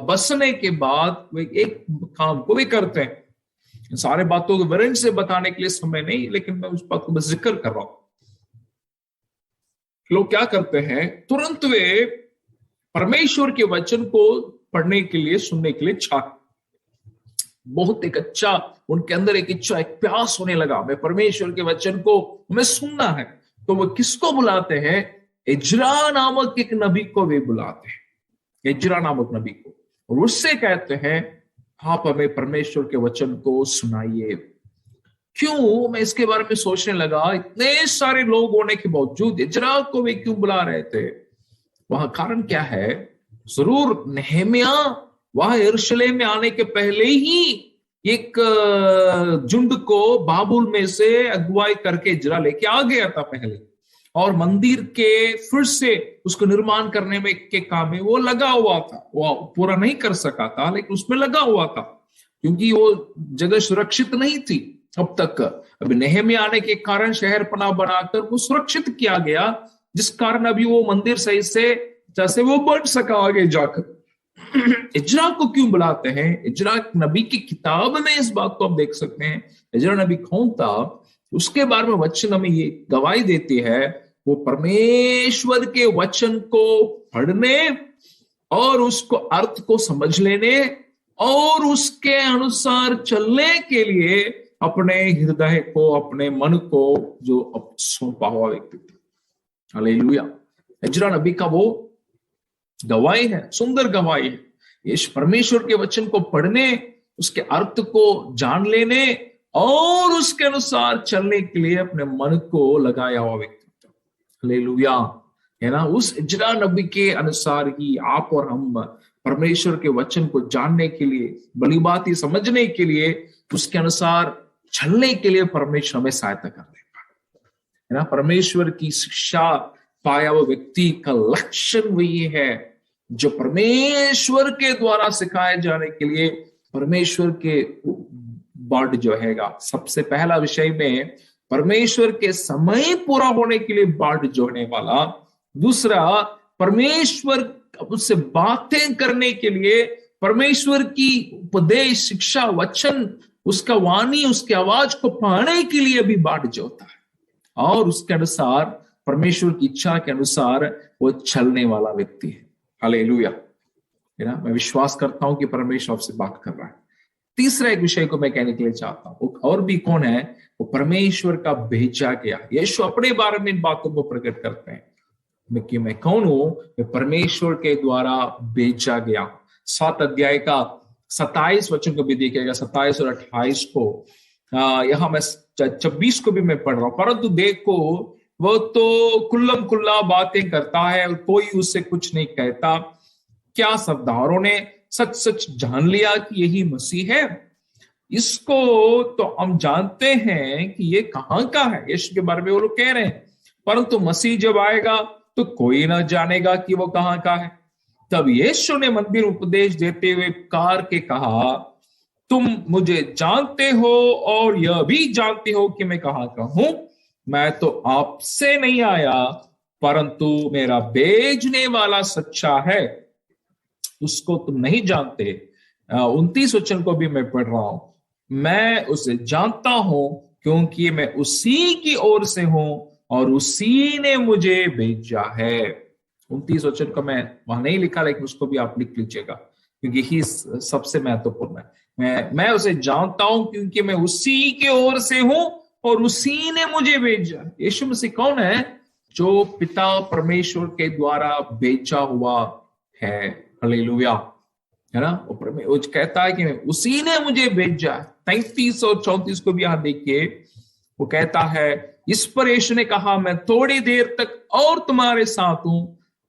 बसने के बाद वे एक काम को भी करते हैं। सारे बातों को विवरण से बताने के लिए समय नहीं, लेकिन मैं उस बात को बस जिक्र कर रहा हूं। लोग क्या करते हैं? तुरंत वे परमेश्वर के वचन को पढ़ने के लिए, सुनने के लिए चाहते, बहुत एक अच्छा उनके अंदर एक इच्छा, एक प्यास होने लगा, मैं परमेश्वर के वचन को हमें सुनना है। तो वो किसको बुलाते हैं? इजरा नामक एक नबी को वे बुलाते हैं, इजरा नामक नबी को, और उससे कहते हैं आप हमें परमेश्वर के वचन को सुनाइए। क्यों मैं इसके बारे में सोचने लगा, इतने सारे लोग होने के बावजूद इजरा को वे क्यों बुला रहे थे? वहां कारण क्या है? जरूर नेहमिया वहां यरूशलेम में आने के पहले ही एक झुंड को बाबुल में से अगुवाई करके इजरा लेके आ गया था पहले, और मंदिर के फिर से उसको निर्माण करने में के काम में वो लगा हुआ था। वो पूरा नहीं कर सका था, लेकिन उसमें लगा हुआ था, क्योंकि वो जगह सुरक्षित नहीं थी अब तक। अभी नेहमिया आने के कारण शहर पनाह बनाकर वो सुरक्षित किया गया, जिस कारण अभी वो मंदिर सही से जैसे वो बढ़ सका आगे जाकर। इजरा को क्यों बुलाते हैं? इजरा नबी की किताब में इस बात को आप देख सकते हैं। इजरा नबी कौन था उसके बारे में वचन हमें ये गवाही देती है, वो परमेश्वर के वचन को पढ़ने और उसको अर्थ को समझ लेने और उसके अनुसार चलने के लिए अपने हृदय को, अपने मन को जो सौंपा हुआ व्यक्ति था। हालेलुया। इजरा नबी का वो गवाही है, सुंदर गवाही है। यीशु परमेश्वर के वचन को पढ़ने, उसके अर्थ को जान लेने और उसके अनुसार चलने के लिए अपने मन को लगाया हुआ व्यक्ति था। हालेलुया, है ना। उस इजरा नबी के अनुसार ही आप और हम परमेश्वर के वचन को जानने के लिए, भली बात ही समझने के लिए, उसके अनुसार चलने के लिए परमेश्वर हमें सहायता कर देगा, है ना। परमेश्वर की शिक्षा पाया हुआ व्यक्ति का लक्षण वही है जो परमेश्वर के द्वारा सिखाए जाने के लिए परमेश्वर के बाट जो हैगा। सबसे पहला विषय में परमेश्वर के समय पूरा होने के लिए बाट जोड़ने वाला, दूसरा परमेश्वर उससे बातें करने के लिए परमेश्वर की उपदेश, शिक्षा, वचन, उसका वाणी, उसकी आवाज को पाने के लिए भी बाट जोड़ता है, और उसके अनुसार परमेश्वर की इच्छा के अनुसार वो चलने वाला व्यक्ति है। हालेलुया, है ना। मैं विश्वास करता हूं कि परमेश्वर आपसे बात कर रहा है। तीसरा एक विषय को मैं कहने के लिए चाहता हूं, और भी कौन है? वो परमेश्वर का भेजा गया। यीशु अपने बारे में इन बातों को प्रकट करते हैं कि मैं कौन हूं? मैं परमेश्वर के द्वारा भेजा गया। 7 अध्याय का 27 वचन को भी देखिएगा, 27 और 28 को। यहां मैं 26 को भी मैं पढ़ रहा हूं। परंतु देखो, वो तो कुल्लम कुल्ला बातें करता है और कोई उससे कुछ नहीं कहता। क्या सरदारों ने सच सच जान लिया कि यही मसीह है? इसको तो हम जानते हैं कि ये कहां का है। यीशु के बारे में वो लोग कह रहे हैं, परंतु मसीह जब आएगा तो कोई ना जानेगा कि वो कहां का है। तब यीशु ने मंदिर उपदेश देते हुए पुकार के कहा, तुम मुझे जानते हो और यह भी जानते हो कि मैं कहां का हूं। मैं तो आपसे नहीं आया, परंतु मेरा भेजने वाला सच्चा है, उसको तुम नहीं जानते। 29 वचन को भी मैं पढ़ रहा हूं। मैं उसे जानता हूं क्योंकि मैं उसी की ओर से हूं और उसी ने मुझे भेजा है। 29 वचन को मैं वहां नहीं लिखा, लेकिन उसको भी आप लिख लीजिएगा, क्योंकि ही सबसे महत्वपूर्ण है। मैं उसे जानता हूं क्योंकि मैं उसी की ओर से हूं और उसी ने मुझे भेजा। यीशु मसीह कौन है? जो पिता परमेश्वर के द्वारा भेजा हुआ है। हालेलुया, है ना। वो कहता है कि उसी ने मुझे भेजा। 33 और 34 को भी यहां देखिए, वो कहता है, इस पर यीशु ने कहा, मैं थोड़ी देर तक और तुम्हारे साथ हूं,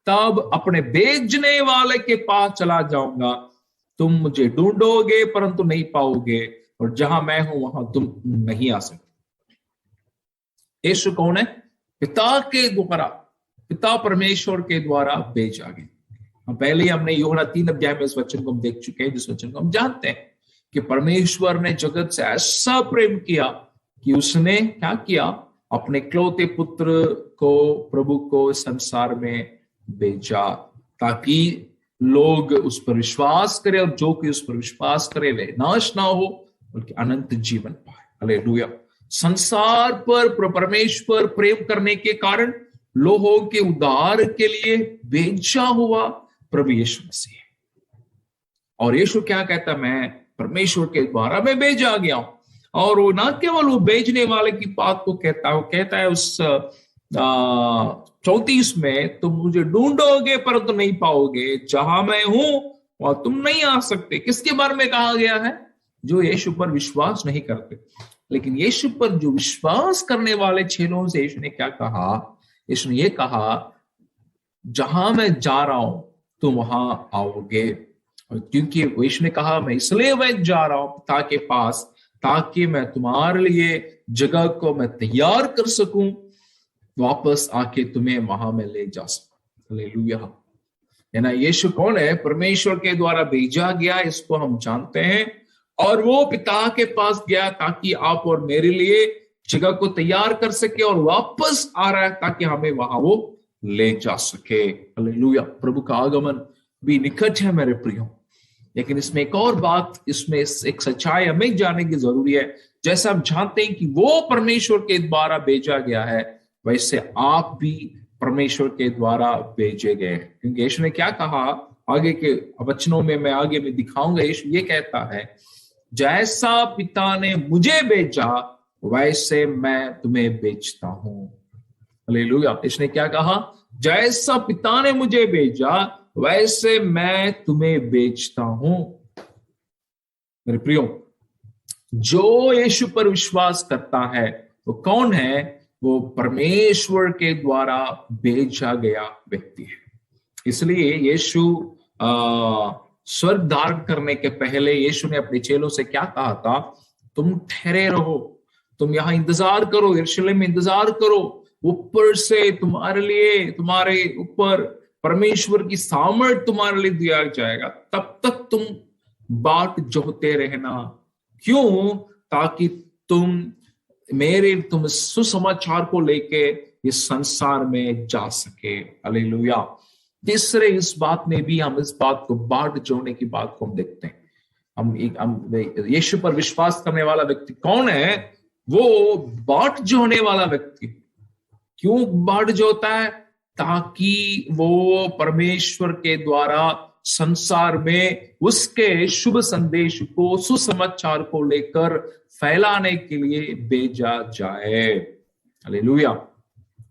तब अपने भेजने वाले के पास चला जाऊंगा। तुम मुझे ढूंढोगे परंतु नहीं पाओगे, और जहां मैं हूं वहां तुम नहीं आ सकते। यीशु कौन है? पिता के द्वारा, पिता परमेश्वर के द्वारा भेजा गया। पहले ही हमने यूहन्ना 3 अध्याय में इस वचन को हम देख चुके हैं, जिस वचन को हम जानते हैं कि परमेश्वर ने जगत से ऐसा प्रेम किया कि उसने क्या किया? अपने इकलौते पुत्र को, प्रभु को संसार में भेजा, ताकि लोग उस पर विश्वास करें, और जो कि उस पर विश्वास करे वे नाश ना हो बल्कि अनंत जीवन पाए। हालेलुया। संसार पर परमेश्वर प्रेम करने के कारण लोगों के उद्धार के लिए भेजा हुआ प्रभु यीशु मसीह। और यीशु क्या कहता? मैं परमेश्वर के द्वारा मैं भेजा गया हूं। और वो ना केवल वो भेजने वाले की बात को कहता है, वो कहता है उस 34 में, तुम मुझे ढूंढोगे परंतु नहीं पाओगे, जहां मैं हूं वहां तुम नहीं आ सकते। किसके बारे में कहा गया है? जो यीशु पर विश्वास नहीं करते। लेकिन यीशु पर जो विश्वास करने वाले चेलों से यीशु ने क्या कहा? यीशु ने ये कहा, जहां मैं जा रहा हूं तुम वहां आओगे। और क्योंकि यीशु ने कहा, मैं इसलिए मैं जा रहा हूं पिता के पास, ताकि मैं तुम्हारे लिए जगह को मैं तैयार कर सकूं, वापस आके तुम्हें वहां में ले जा सकूं। हालेलुया। है ना? यीशु कौन है? परमेश्वर के द्वारा भेजा गया, इसको हम जानते हैं। और वो पिता के पास गया ताकि आप और मेरे लिए जगह को तैयार कर सके, और वापस आ रहा है ताकि हमें वहां वो ले जा सके। हालेलुया। प्रभु का आगमन भी निकट है मेरे प्रियो। लेकिन इसमें एक और बात, इसमें एक सच्चाई हमें जानने की जरूरी है। जैसा हम जानते हैं कि वो परमेश्वर के द्वारा भेजा गया है, वैसे आप भी परमेश्वर के द्वारा भेजे गए हैं। क्योंकि यीशु ने क्या कहा आगे के वचनों में, मैं आगे में दिखाऊंगा। यीशु ये कहता है, जैसा पिता ने मुझे भेजा वैसे मैं तुम्हें भेजता हूं। हालेलुया। इसने क्या कहा? जैसा पिता ने मुझे भेजा वैसे मैं तुम्हें भेजता हूं। मेरे प्रियो, जो यीशु पर विश्वास करता है वो कौन है? वो परमेश्वर के द्वारा भेजा गया व्यक्ति है। इसलिए यीशु स्वर्ग धारण करने के पहले यीशु ने अपने चेलों से क्या कहा था? तुम ठहरे रहो, तुम यहां इंतजार करो, यरूशलेम में इंतजार करो, ऊपर से तुम्हारे लिए, तुम्हारे ऊपर परमेश्वर की सामर्थ तुम्हारे लिए दिया जाएगा, तब तक तुम बाट जोहते रहना। क्यों? ताकि तुम सुसमाचार को लेके इस संसार में जा सके। हालेलुया। तीसरे इस बात में भी हम इस बात को, बाट जोड़ने की बात को हम देखते हैं। हम यीशु पर विश्वास करने वाला व्यक्ति कौन है? वो बाट जोड़ने वाला व्यक्ति। क्यों बाट जोड़ता है? ताकि वो परमेश्वर के द्वारा संसार में उसके शुभ संदेश को, सुसमाचार को लेकर फैलाने के लिए भेजा जाए। हालेलुया।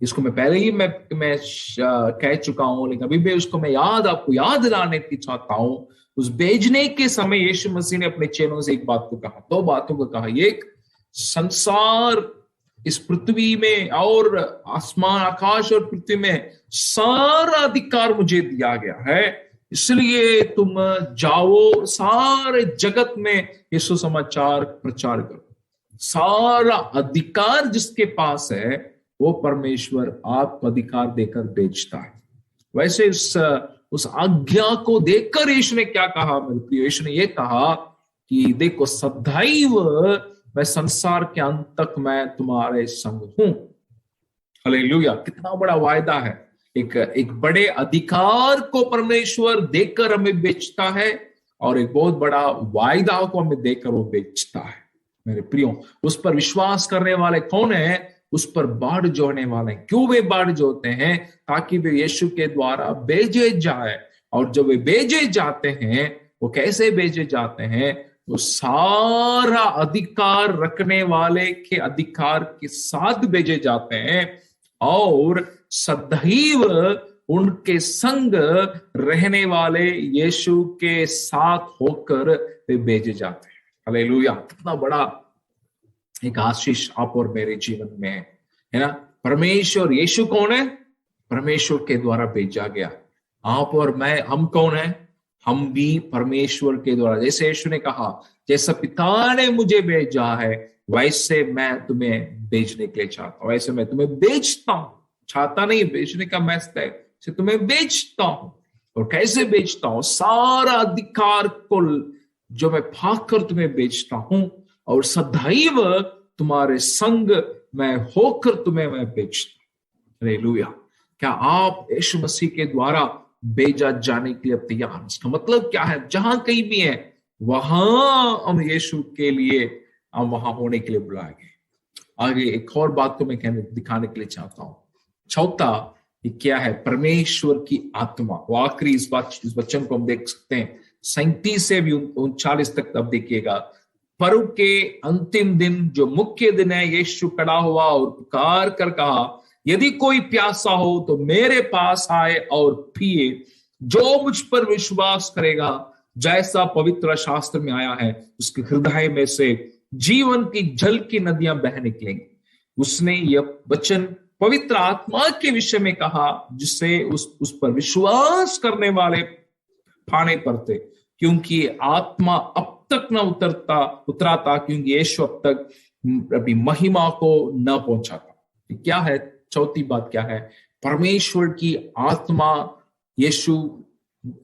इसको मैं पहले ही मैं कह चुका हूं, लेकिन अभी भी उसको मैं आपको याद दिलाने की चाहता हूं। उस भेजने के समय यीशु मसीह ने अपने चेलों से एक बात को कहा, दो बातों को कहा। एक, संसार, इस पृथ्वी में और आसमान, आकाश और पृथ्वी में सारा अधिकार मुझे दिया गया है, इसलिए तुम जाओ, सारे जगत में यीशु समाचार प्रचार करो। सारा अधिकार जिसके पास है वो परमेश्वर आपको अधिकार देकर भेजता है। वैसे उस आज्ञा को देखकर यीशु ने क्या कहा मेरे प्रिय? यीशु ने यह कहा कि देखो, सदैव मैं संसार के अंत तक मैं तुम्हारे संग हूं। हालेलुया। कितना बड़ा वायदा है। एक बड़े अधिकार को परमेश्वर देकर हमें बेचता है, और एक बहुत बड़ा वायदा को हमें देकर वो बेचता है। मेरे प्रियो, उस पर विश्वास करने वाले कौन है? उस पर बाढ़ जोड़ने वाले। क्यों वे बाढ़ जोड़ते हैं? ताकि वे यीशु के द्वारा भेजे जाए। और जब वे भेजे जाते हैं, वो कैसे भेजे जाते हैं? वो सारा अधिकार रखने वाले के अधिकार के साथ भेजे जाते हैं, और सदैव उनके संग रहने वाले यीशु के साथ होकर वे भेजे जाते हैं। हालेलुया। कितना बड़ा एक आशीष आप और मेरे जीवन में है ना। परमेश्वर, यीशु कौन है? परमेश्वर के द्वारा भेजा गया। आप और मैं, हम कौन है? हम भी परमेश्वर के द्वारा, जैसे यीशु ने कहा, जैसा पिता ने मुझे भेजा है वैसे मैं तुम्हें भेजने के लिए चाहता हूं, वैसे मैं तुम्हें भेजता हूं। चाहता नहीं, भेजने का मैसेज है, से तुम्हें भेजता हूं। और कैसे भेजता हूं? सारा अधिकार को जो मैं पाकर तुम्हें भेजता हूं, और सदैव तुम्हारे संग मैं होकर तुम्हें मैं भेजता हूं। हालेलुया। क्या आप यीशु मसीह के द्वारा भेजा जाने के लिए तैयार? इसका मतलब क्या है? जहां कहीं भी है वहां हम यीशु के लिए, हम वहां होने के लिए बुलाए गए। आगे एक और बात को मैं दिखाने के लिए चाहता हूं। चौथा, ये क्या है? परमेश्वर की आत्मा। वो आखिरी इस वचन को हम देख सकते हैं 37 से 39 तक। अब देखिएगा, पर्व के अंतिम दिन, जो मुख्य दिन है, यीशु खड़ा हुआ और पुकार कर कहा, यदि कोई प्यासा हो तो मेरे पास आए और पिए। जो मुझ पर विश्वास करेगा, जैसा पवित्र शास्त्र में आया है, उसके हृदय में से जीवन की जल की नदियां बह निकलेंगी। उसने यह वचन पवित्र आत्मा के विषय में कहा, जिससे उस पर विश्वास करने वाले पाने पड़ते, क्योंकि आत्मा अब तक न उतरा था, क्योंकि यीशु अब तक अभी महिमा को न पहुंचा था। क्या है चौथी बात? क्या है? परमेश्वर की आत्मा, यीशु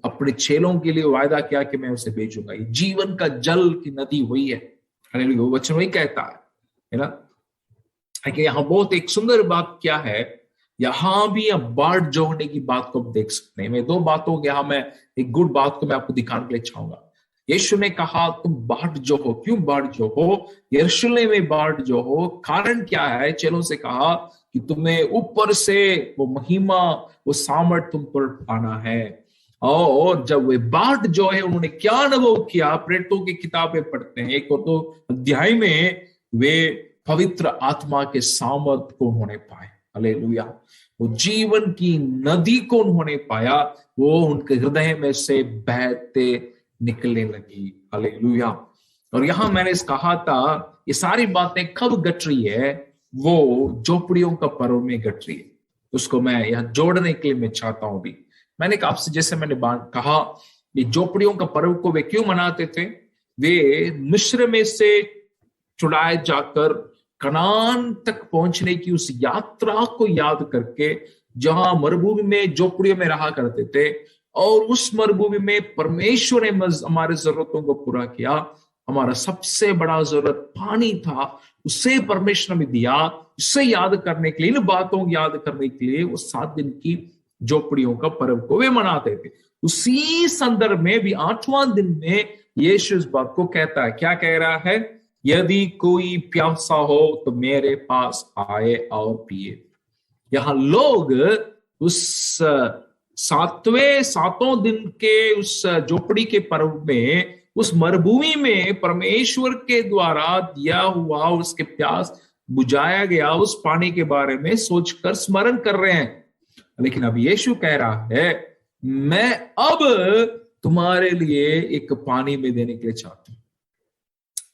अपने चेलों के लिए वायदा किया कि मैं उसे भेजूंगा। ये जीवन का जल की नदी वही है। हालेलुया, वो वचन वही कहता है ना। कि यहाँ बहुत एक सुंदर बात क्या है, यहां भी आप बाढ़ जो होने की बात को देख सकते हैं। मैं दो बातों के यहां मैं एक गुड बात को मैं आपको दिखाने के लिए चाहूंगा। यीशु ने कहा तुम बाढ़ जो हो। क्यों बाढ़ जो हो? यरूशलेम में बाढ़ जो हो, कारण क्या है? चेलों से कहा कि तुम्हें ऊपर से वो महिमा, वो सामर्थ तुम पर आना है। और जब वे बाढ़ जो है, उन्होंने क्या अनुभव किया? प्रेरितों की किताबें पढ़ते हैं, 1 और 2 अध्याय में वे पवित्र आत्मा के सामर्थ को उन्होंने पाए। हालेलुया, वो जीवन की नदी को उन्होंने पाया, वो उनके हृदय में से बहते निकलने लगी। हालेलुया। और यहां मैंने कहा था, ये सारी बातें कब घट रही है? वो झोपड़ियों का पर्व में घट रही है। उसको मैं यहां जोड़ने के लिए मैं चाहता हूं। भी मैंने आपसे, जैसे मैंने कहा, ये झोपड़ियों का पर्व को वे क्यों मनाते थे? वे मिस्र में से छुड़ाए जाकर कनान तक पहुंचने की उस यात्रा को याद करके, जहां मरुभूमि में झोपड़ियों में रहा करते थे, और उस मरुभूमि में परमेश्वर ने हमारे जरूरतों को पूरा किया। हमारा सबसे बड़ा जरूरत पानी था, उसे परमेश्वर ने दिया। उससे याद करने के लिए, इन बातों को याद करने के लिए वो 7 दिन की झोपड़ियों का पर्व को वे मनाते थे। उसी संदर्भ में भी 8वां दिन में यीशु इस बात को कहता है। क्या कह रहा है? यदि कोई प्यासा हो तो मेरे पास आए और पिए। यहां लोग उस 7वें दिन के उस झोपड़ी के पर्व में, उस मरुभूमि में परमेश्वर के द्वारा दिया हुआ, उसके प्यास बुझाया गया उस पानी के बारे में सोचकर स्मरण कर रहे हैं। लेकिन अब यीशु कह रहा है, मैं अब तुम्हारे लिए एक पानी में देने के लिए चाहता हूं।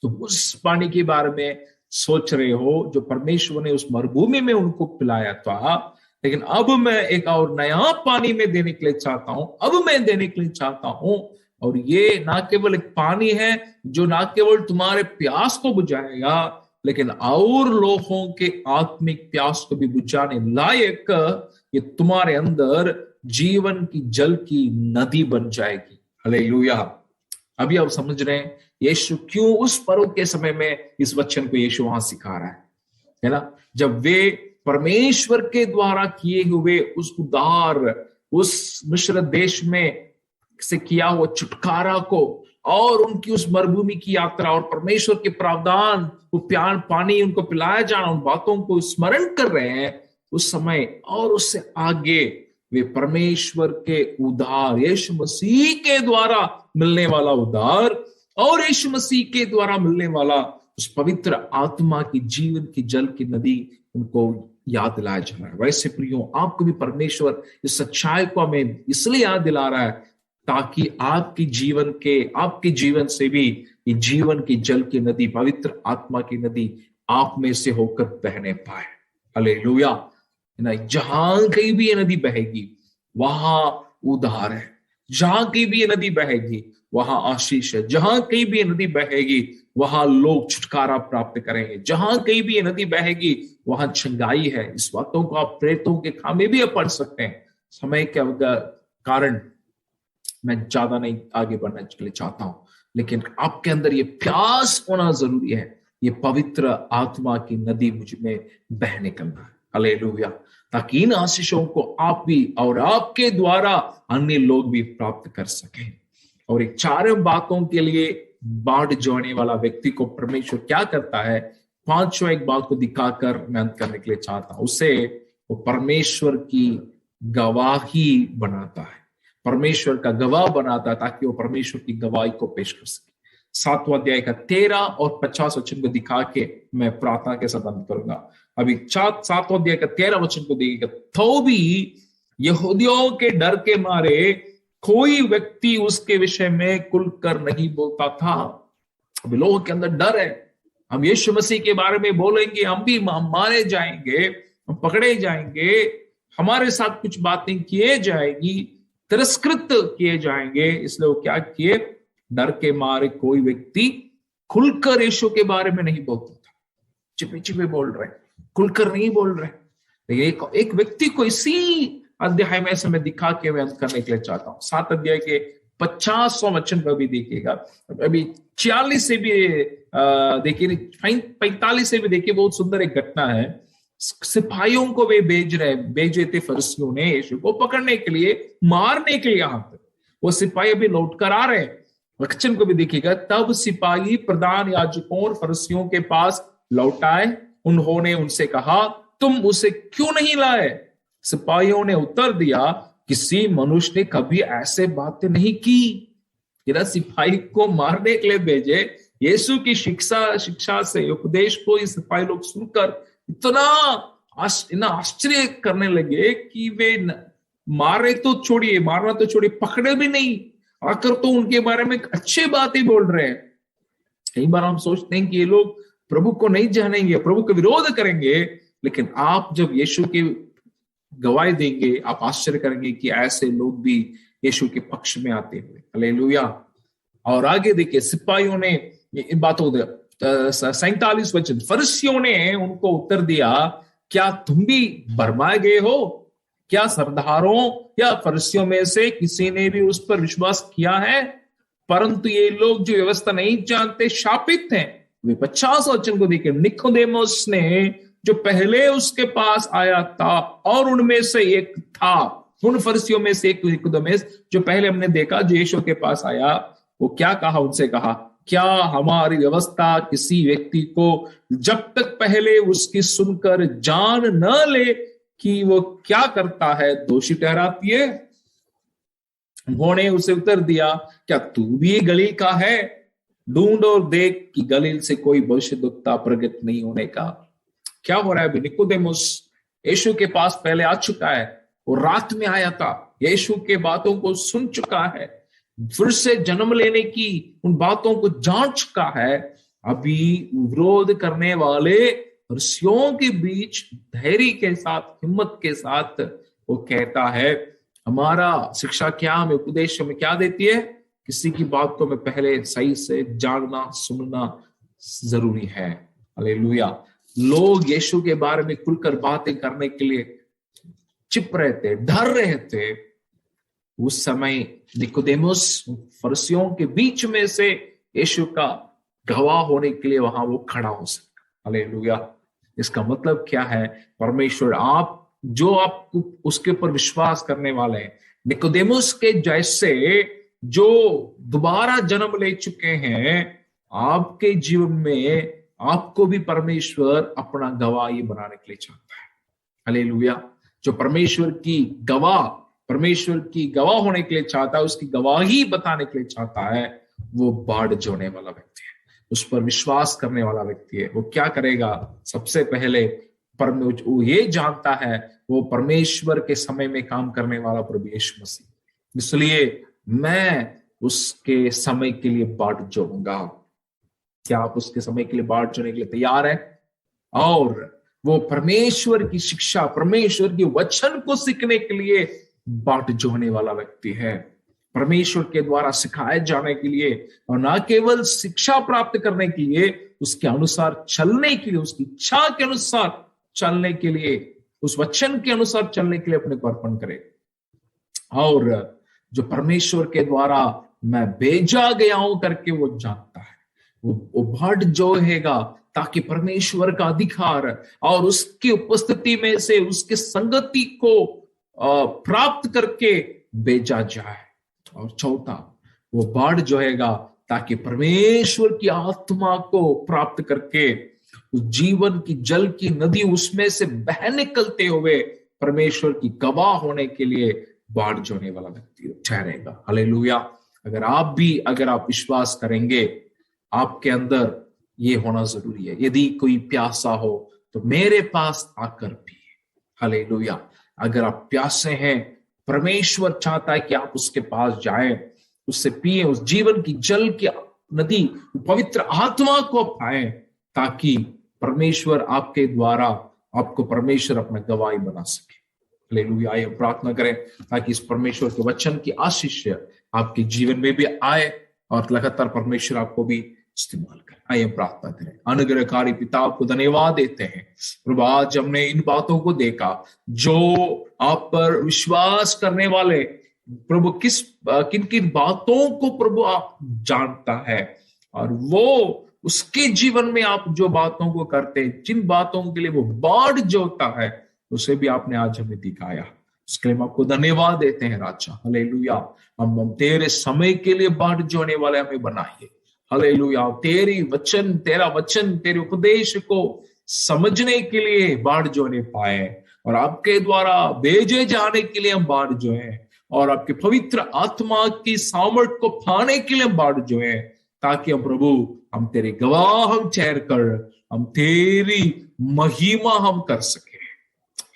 तो उस पानी के बारे में सोच रहे हो जो परमेश्वर ने उस मरुभूमि में उनको पिलाया था, लेकिन अब मैं एक और नया पानी में देने के लिए चाहता हूं। अब मैं देने के लिए चाहता हूं, और ये ना केवल एक पानी है जो ना केवल तुम्हारे प्यास को बुझाएगा, लेकिन और लोगों के आत्मिक प्यास को भी बुझाने लायक ये तुम्हारे अंदर जीवन की जल की नदी बन जाएगी। हालेलुया। अभी आप समझ रहे हैं यीशु क्यों उस पर्व के समय में इस वचन को यीशु वहां सिखा रहा है ना। जब वे परमेश्वर के द्वारा किए हुए उस उद्धार, उस मिस्र देश में से किया हुआ छुटकारा को, और उनकी उस मरुभूमि की यात्रा, और परमेश्वर के प्रावधान, वो प्यार पानी उनको पिलाया जाना, उन बातों को स्मरण कर रहे हैं उस समय। और उससे आगे वे परमेश्वर के उद्धार, यीशु मसीह के द्वारा मिलने वाला उद्धार, और यीशु मसीह के द्वारा मिलने वाला उस पवित्र आत्मा की जीवन की जल की नदी उनको याद दिलाया जा रहा है। वैसे प्रियो, आपको भी परमेश्वर इस सच्चाई को हमें इसलिए याद दिला रहा है ताकि आपके जीवन से भी ये जीवन की जल की नदी, पवित्र आत्मा की नदी आप में से होकर बहने पाए। हालेलुया। जहां कहीं भी ये नदी बहेगी वहां उद्धार है। जहां कहीं भी ये नदी बहेगी वहां आशीष है। जहां कहीं भी ये नदी बहेगी वहां लोग छुटकारा प्राप्त करेंगे। जहां कहीं भी ये नदी बहेगी वहां चंगाई है। इस बातों को आप प्रेरितों के काम में भी पढ़ सकते हैं। समय के कारण मैं ज्यादा नहीं आगे बढ़ना के लिए चाहता हूं, लेकिन आपके अंदर ये प्यास होना जरूरी है। ये पवित्र आत्मा की नदी मुझ में बह निकलना है। हालेलुया। ताकि इन आशीषों को आप भी और आपके द्वारा अन्य लोग भी प्राप्त कर सकें। और एक 4 बातों के लिए बाढ़ जोड़ने वाला व्यक्ति को परमेश्वर क्या करता है, 5वां एक बात को दिखाकर मैं अंत करने के लिए चाहता हूं। उसे वो परमेश्वर की गवाही बनाता है। परमेश्वर का गवाह बनाता है ताकि वो परमेश्वर की गवाही को पेश कर सके। 7वां अध्याय का 13 और 50 वचन को दिखा के मैं प्रार्थना के साथ अंत करूंगा। अभी 7वां अध्याय का 13 वचन को देखिएगा। तो भी यहूदियों के डर के मारे कोई व्यक्ति उसके विषय में खुलकर नहीं बोलता था। अभी लोगों के अंदर डर है, हम यीशु मसीह के बारे में बोलेंगे, हम भी मारे जाएंगे, हम पकड़े जाएंगे, हमारे साथ कुछ बातें किए जाएगी, तिरस्कृत किए जाएंगे। इसलिए वो क्या किए, डर के मारे कोई व्यक्ति खुलकर यीशु के बारे में नहीं बोलता था। छिपे छिपे बोल रहे, खुलकर नहीं बोल रहे। लेकिन एक व्यक्ति को इसी अध्याय में से मैं दिखा के मैं अंत करने के लिए चाहता हूँ। 7 अध्याय के 50वां वचन पर भी देखिएगा। अभी 46 से भी देखिए, 45 से भी देखिए, बहुत सुंदर एक घटना है। सिपाहियों को वे भेजे थे फरिसियों ने यीशु को पकड़ने के लिए, मारने के लिए। यहां तक वो सिपाही अभी लौट कर आ रहे हैं। वचन को भी देखिएगा। तब सिपाही प्रधान याजकों और फरिसियों के पास लौट आए। उन्होंने उनसे कहा, तुम उसे क्यों नहीं लाए? सिपाहियों ने उत्तर दिया, किसी मनुष्य ने कभी ऐसे बातें नहीं की। सिपाही को मारने के लिए भेजे, यीशु की शिक्षा से उपदेश को ये सिपाही लोग सुनकर इतना आश्चर्य करने लगे कि वे मारना तो छोड़िए, पकड़े भी नहीं, आकर तो उनके बारे में अच्छे बातें बोल रहे हैं। कई बार हम सोचते हैं कि ये लोग प्रभु को नहीं जानेंगे, प्रभु का विरोध करेंगे, लेकिन आप जब यीशु की गवाही देंगे, आप आश्चर्य करेंगे कि ऐसे लोग भी यीशु के पक्ष में आते हुए। हालेलुया। और आगे देखिए, सिपाहियों ने इन बातों 47 वचन, फरिसियों ने उनको उत्तर दिया, क्या तुम भी भरमाए गए हो? क्या सरदारों या फरिसियों में से किसी ने भी उस पर विश्वास किया है? परंतु ये लोग जो व्यवस्था नहीं जानते शापित हैं। वे 50 वचन को देखिए। निकोदेमुस ने जो पहले उसके पास आया था और उनमें से एक था, उन फरिसियों में से एक निकोदेमुस जो पहले हमने देखा, जो यीशु के पास आया, वो क्या कहा? उनसे कहा, क्या हमारी व्यवस्था किसी व्यक्ति को जब तक पहले उसकी सुनकर जान न ले कि वो क्या करता है दोषी ठहराती है? उन्होंने उसे उत्तर दिया, क्या तू भी गलील का है? ढूंढ और देख कि गलील से कोई भविष्यद्वक्ता प्रकट नहीं होने का। क्या हो रहा है? निकोदेमुस यीशु के पास पहले आ चुका है, वो रात में आया था, यीशु के बातों को सुन चुका है, फिर से जन्म लेने की उन बातों को जान चुका है। अभी विरोध करने वाले फरिसियों के बीच धैर्य के साथ, हिम्मत के साथ वो कहता है, हमारा शिक्षा क्या, हमें उपदेश में क्या देती है? किसी की बात को मैं पहले सही से जानना, सुनना जरूरी है। हालेलुया। लोग यीशु के बारे में खुलकर बातें करने के लिए चिप रहे थे, डर रहे थे। उस समय निकोदेमुस फरिसियों के बीच में से यीशु का गवाह होने के लिए वहां वो खड़ा हो सकता। हालेलुया। इसका मतलब क्या है? परमेश्वर आप उसके ऊपर विश्वास करने वाले हैं, निकोदेमुस के जैसे जो दोबारा जन्म ले चुके हैं, आपके जीवन में आपको भी परमेश्वर अपना गवाही बनाने के लिए चाहता है। हालेलुया। जो परमेश्वर की गवाह होने के लिए चाहता है, उसकी गवाही बताने के लिए चाहता है, वो बाढ़ जोड़ने वाला व्यक्ति है, उस पर विश्वास करने वाला व्यक्ति है। वो क्या करेगा? सबसे पहले वो ये जानता है, वो परमेश्वर के समय में काम करने वाला प्रभु यीशु मसीह, इसलिए मैं उसके समय के लिए बाढ़ जोड़ूंगा। क्या आप उसके समय के लिए बाढ़ जोड़ने के लिए तैयार है? और वो परमेश्वर की शिक्षा, परमेश्वर के वचन को सीखने के लिए बाट जोड़ने वाला व्यक्ति है, परमेश्वर के द्वारा सिखाए जाने के लिए, और ना केवल शिक्षा प्राप्त करने के लिए, उसके अनुसार चलने के लिए, उसकी इच्छा के अनुसार चलने के लिए, उस वचन के अनुसार चलने के लिए अपने को अर्पण करे। और जो परमेश्वर के द्वारा मैं भेजा गया हूं करके वो जानता है, वो बाट जोड़ेगा ताकि परमेश्वर का अधिकार और उसकी उपस्थिति में से उसके संगति को प्राप्त करके भेजा जाए। और चौथा, वो बाढ़ जोएगा ताकि परमेश्वर की आत्मा को प्राप्त करके उस जीवन की जल की नदी उसमें से बह निकलते हुए परमेश्वर की गवाह होने के लिए बाढ़ जोने वाला व्यक्ति ठहरेगा। हालेलुया। अगर आप विश्वास करेंगे आपके अंदर ये होना जरूरी है। यदि कोई प्यासा हो तो मेरे पास आकर पिए। हालेलुया। अगर आप प्यासे हैं, परमेश्वर चाहता है कि आप उसके पास जाएं, उससे पिए, उस जीवन की जल की नदी, पवित्र आत्मा को पाए, ताकि परमेश्वर आपके द्वारा, आपको परमेश्वर अपना गवाही बना सके। हालेलुया। आइए प्रार्थना करें ताकि इस परमेश्वर के वचन की आशीष आपके जीवन में भी आए और लगातार परमेश्वर आपको भी इस्तेमाल करें। आइए प्रार्थना करें। अनुग्रहकारी पिता, आपको धन्यवाद देते हैं प्रभु, आज हमने इन बातों को देखा जो आप पर विश्वास करने वाले प्रभु किन किन बातों को प्रभु आप जानता है, और वो उसके जीवन में आप जो बातों को करते हैं, जिन बातों के लिए वो बाढ़ जोता है, उसे भी आपने आज हमें दिखाया। उसके लिए हम आपको धन्यवाद देते हैं राजा। हालेलुया। हम तेरे समय के लिए बाढ़ जोने वाले हमें बनाइए। हालेलुया। तेरा वचन, तेरे उपदेश को समझने के लिए बाढ़ जोने पाए, और आपके द्वारा भेजे जाने के लिए हम बाढ़ जोए, और आपके पवित्र आत्मा की सामर्थ को पाने के लिए हम बाढ़ जोए, ताकि हम प्रभु, हम तेरे गवाह हम ठहर कर हम तेरी महिमा हम कर सके।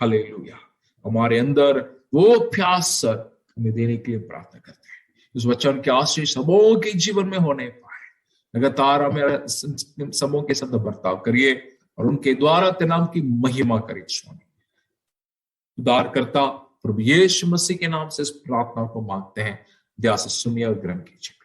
हालेलुया। हमारे अंदर वो प्यास हमें देने के लिए प्रार्थना करते हैं। इस वचन के आशीष सबों के जीवन में होने पाए। लगातार हमें सबों के साथ बर्ताव करिए और उनके द्वारा तेरे नाम की महिमा करिए। स्वामी उद्धार करता प्रभु यीशु मसीह के नाम से इस प्रार्थना को मांगते हैं। दया से सुनिए और ग्रहण कीजिए।